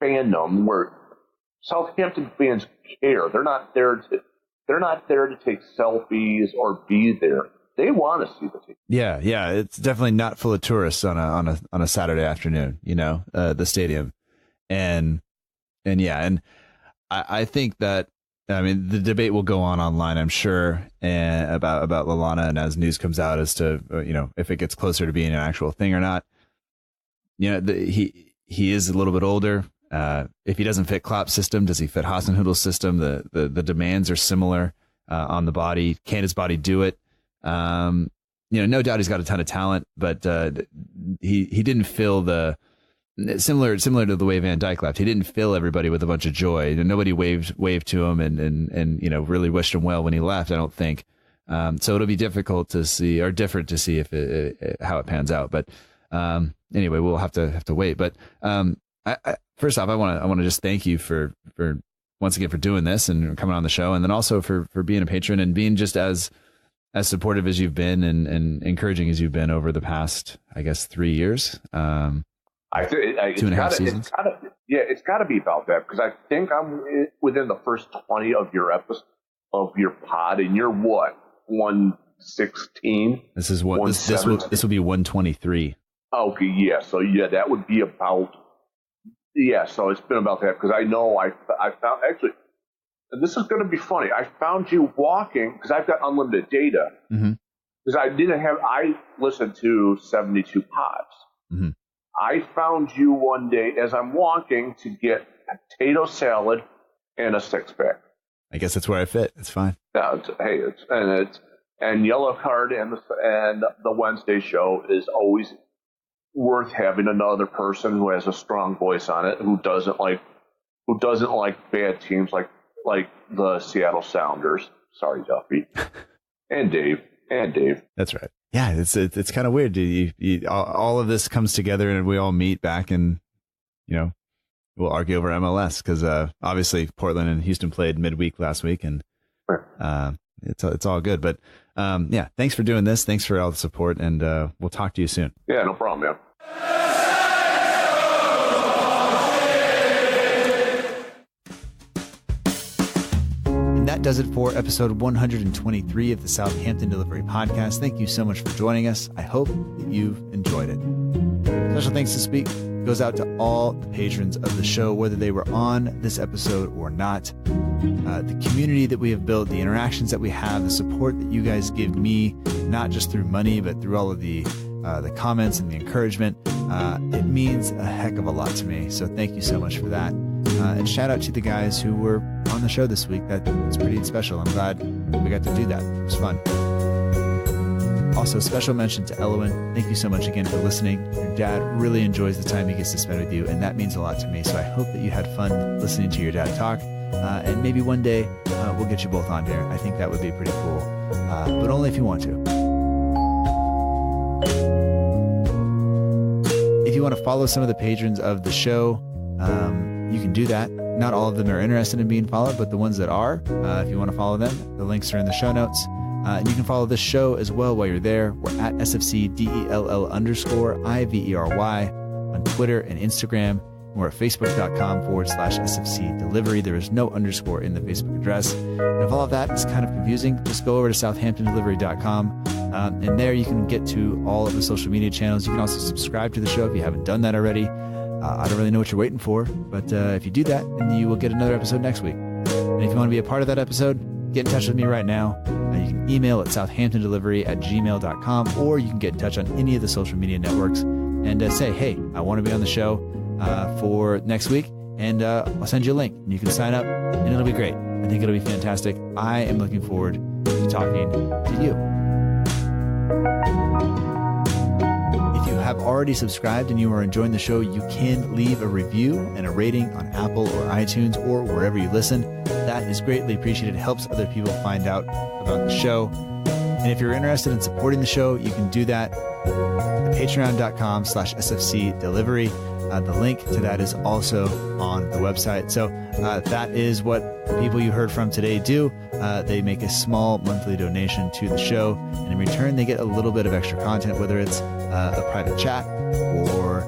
fandom where Southampton fans care. They're not there to take selfies or be there. They want to see the team. Yeah, it's definitely not full of tourists on a Saturday afternoon. The stadium, and I think that the debate will go on online, I'm sure, about Lallana, and as news comes out as to if it gets closer to being an actual thing or not. He is a little bit older. If he doesn't fit Klopp's system, does he fit Hasenhüttl's system? The demands are similar on the body. Can his body do it? No doubt he's got a ton of talent, but he didn't fill the similar to the way Van Dijk left. He didn't fill everybody with a bunch of joy. Nobody waved to him and really wished him well when he left, I don't think. So it'll be difficult to see, or different to see how it pans out. But anyway, we'll have to wait. But first off, I want to just thank you for once again for doing this and coming on the show, and then also for being a patron and being just as supportive as you've been and encouraging as you've been over the past, I guess, 3 years. I think 2.5 seasons. It's got to be about that, because I think I'm within the first 20 of your episode of your pod, and you're what, 116? This is what this will be 123. Okay, yeah. So that would be about. Yeah, so it's been about that, because I know I found, actually, this is going to be funny. I found you walking, because I've got unlimited data, because I listened to 72 pods. Mm-hmm. I found you one day as I'm walking to get potato salad and a six-pack. I guess that's where I fit. It's fine. And Yellow Card and the Wednesday show is always worth having another person who has a strong voice on it, who doesn't like bad teams like the Seattle Sounders. Sorry, Duffy. and Dave. That's right. Yeah, it's kind of weird. All of this comes together and we all meet back, and we'll argue over MLS because obviously Portland and Houston played midweek last week, and it's all good. But thanks for doing this. Thanks for all the support, and we'll talk to you soon. Yeah, no problem, man. That does it for episode 123 of the Southampton Delivery Podcast. Thank you so much for joining us. I hope that you've enjoyed it. Special thanks this week goes out to all the patrons of the show, whether they were on this episode or not. The community that we have built, the interactions that we have, the support that you guys give me, not just through money, but through all of the comments and the encouragement. It means a heck of a lot to me. So thank you so much for that. And shout out to the guys who were on the show this week. That's pretty special. I'm glad we got to do that. It was fun. Also, special mention to Elowen. Thank you so much again for listening. Your dad really enjoys the time he gets to spend with you, and that means a lot to me. So I hope that you had fun listening to your dad talk. And maybe one day we'll get you both on here. I think that would be pretty cool, but only if you want to. If you want to follow some of the patrons of the show, you can do that. Not all of them are interested in being followed, but the ones that are, if you want to follow them, the links are in the show notes. And you can follow this show as well while you're there. We're at SFCDELL_IVERY on Twitter and Instagram. We're at facebook.com/SFC delivery. There is no underscore in the Facebook address. And if all of that is kind of confusing, just go over to southamptondelivery.com. And there you can get to all of the social media channels. You can also subscribe to the show if you haven't done that already. I don't really know what you're waiting for, but if you do that, then you will get another episode next week. And if you want to be a part of that episode, get in touch with me right now. You can email at southamptondelivery@gmail.com, or you can get in touch on any of the social media networks and say, hey, I want to be on the show for next week, and I'll send you a link. And you can sign up, and it'll be great. I think it'll be fantastic. I am looking forward to talking to you. If you have already subscribed and you are enjoying the show, you can leave a review and a rating on Apple or iTunes or wherever you listen. That is greatly appreciated. It helps other people find out about the show. And if you're interested in supporting the show, you can do that at patreon.com/SFC delivery. The link to that is also on the website. So that is what the people you heard from today do. They make a small monthly donation to the show, and in return, they get a little bit of extra content, whether it's a private chat or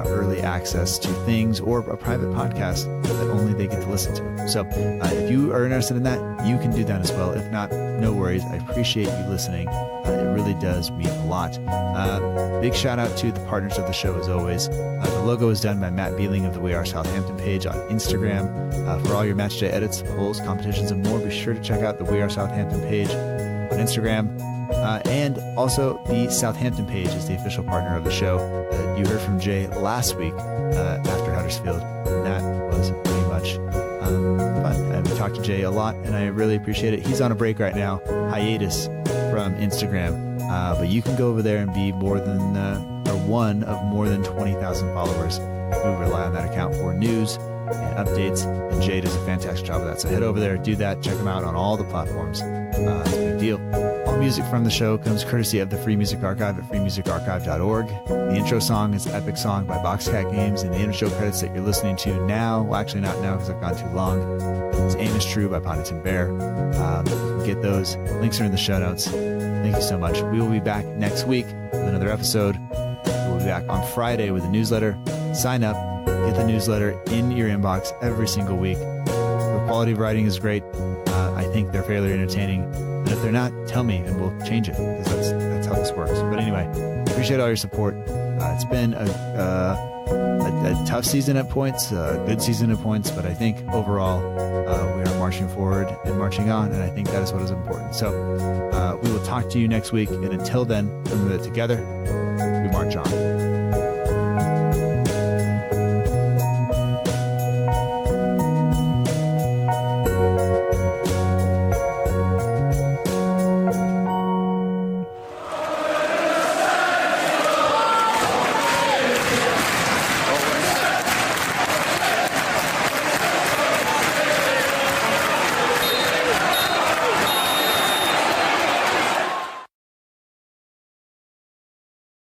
early access to things, or a private podcast that only they get to listen to. So if you are interested in that, you can do that as well. If not, no worries. I appreciate you listening. It really does mean a lot. Big shout out to the partners of the show as always. The logo is done by Matt Beeling of the We Are Southampton page on Instagram. For all your match day edits, polls, competitions, and more, be sure to check out the We Are Southampton page on Instagram. And also the Southampton page is the official partner of the show. You heard from Jay last week after Huddersfield, and that was pretty much fun. We talked to Jay a lot, and I really appreciate it. He's on a break right now, hiatus from Instagram, but you can go over there and be more than one of more than 20,000 followers who rely on that account for news and updates, and Jay does a fantastic job of that. So head over there, do that, check him out on all the platforms. It's a big deal. All music from the show comes courtesy of the Free Music Archive at freemusicarchive.org. The intro song is Epic Song by Boxcat Games, and the intro credits that you're listening to now, well, actually not now because I've gone too long, is Aim is True by Paddington Bear. You can get those. Links are in the show notes. Thank you so much. We will be back next week with another episode. We'll be back on Friday with a newsletter. Sign up, get the newsletter in your inbox every single week. The quality of writing is great. I think they're fairly entertaining. And if they're not, tell me and we'll change it, because that's how this works. But anyway, appreciate all your support. It's been a tough season at points, a good season at points, but I think overall we are marching forward and marching on, and I think that is what is important. So we will talk to you next week, and until then, remember that together we march on.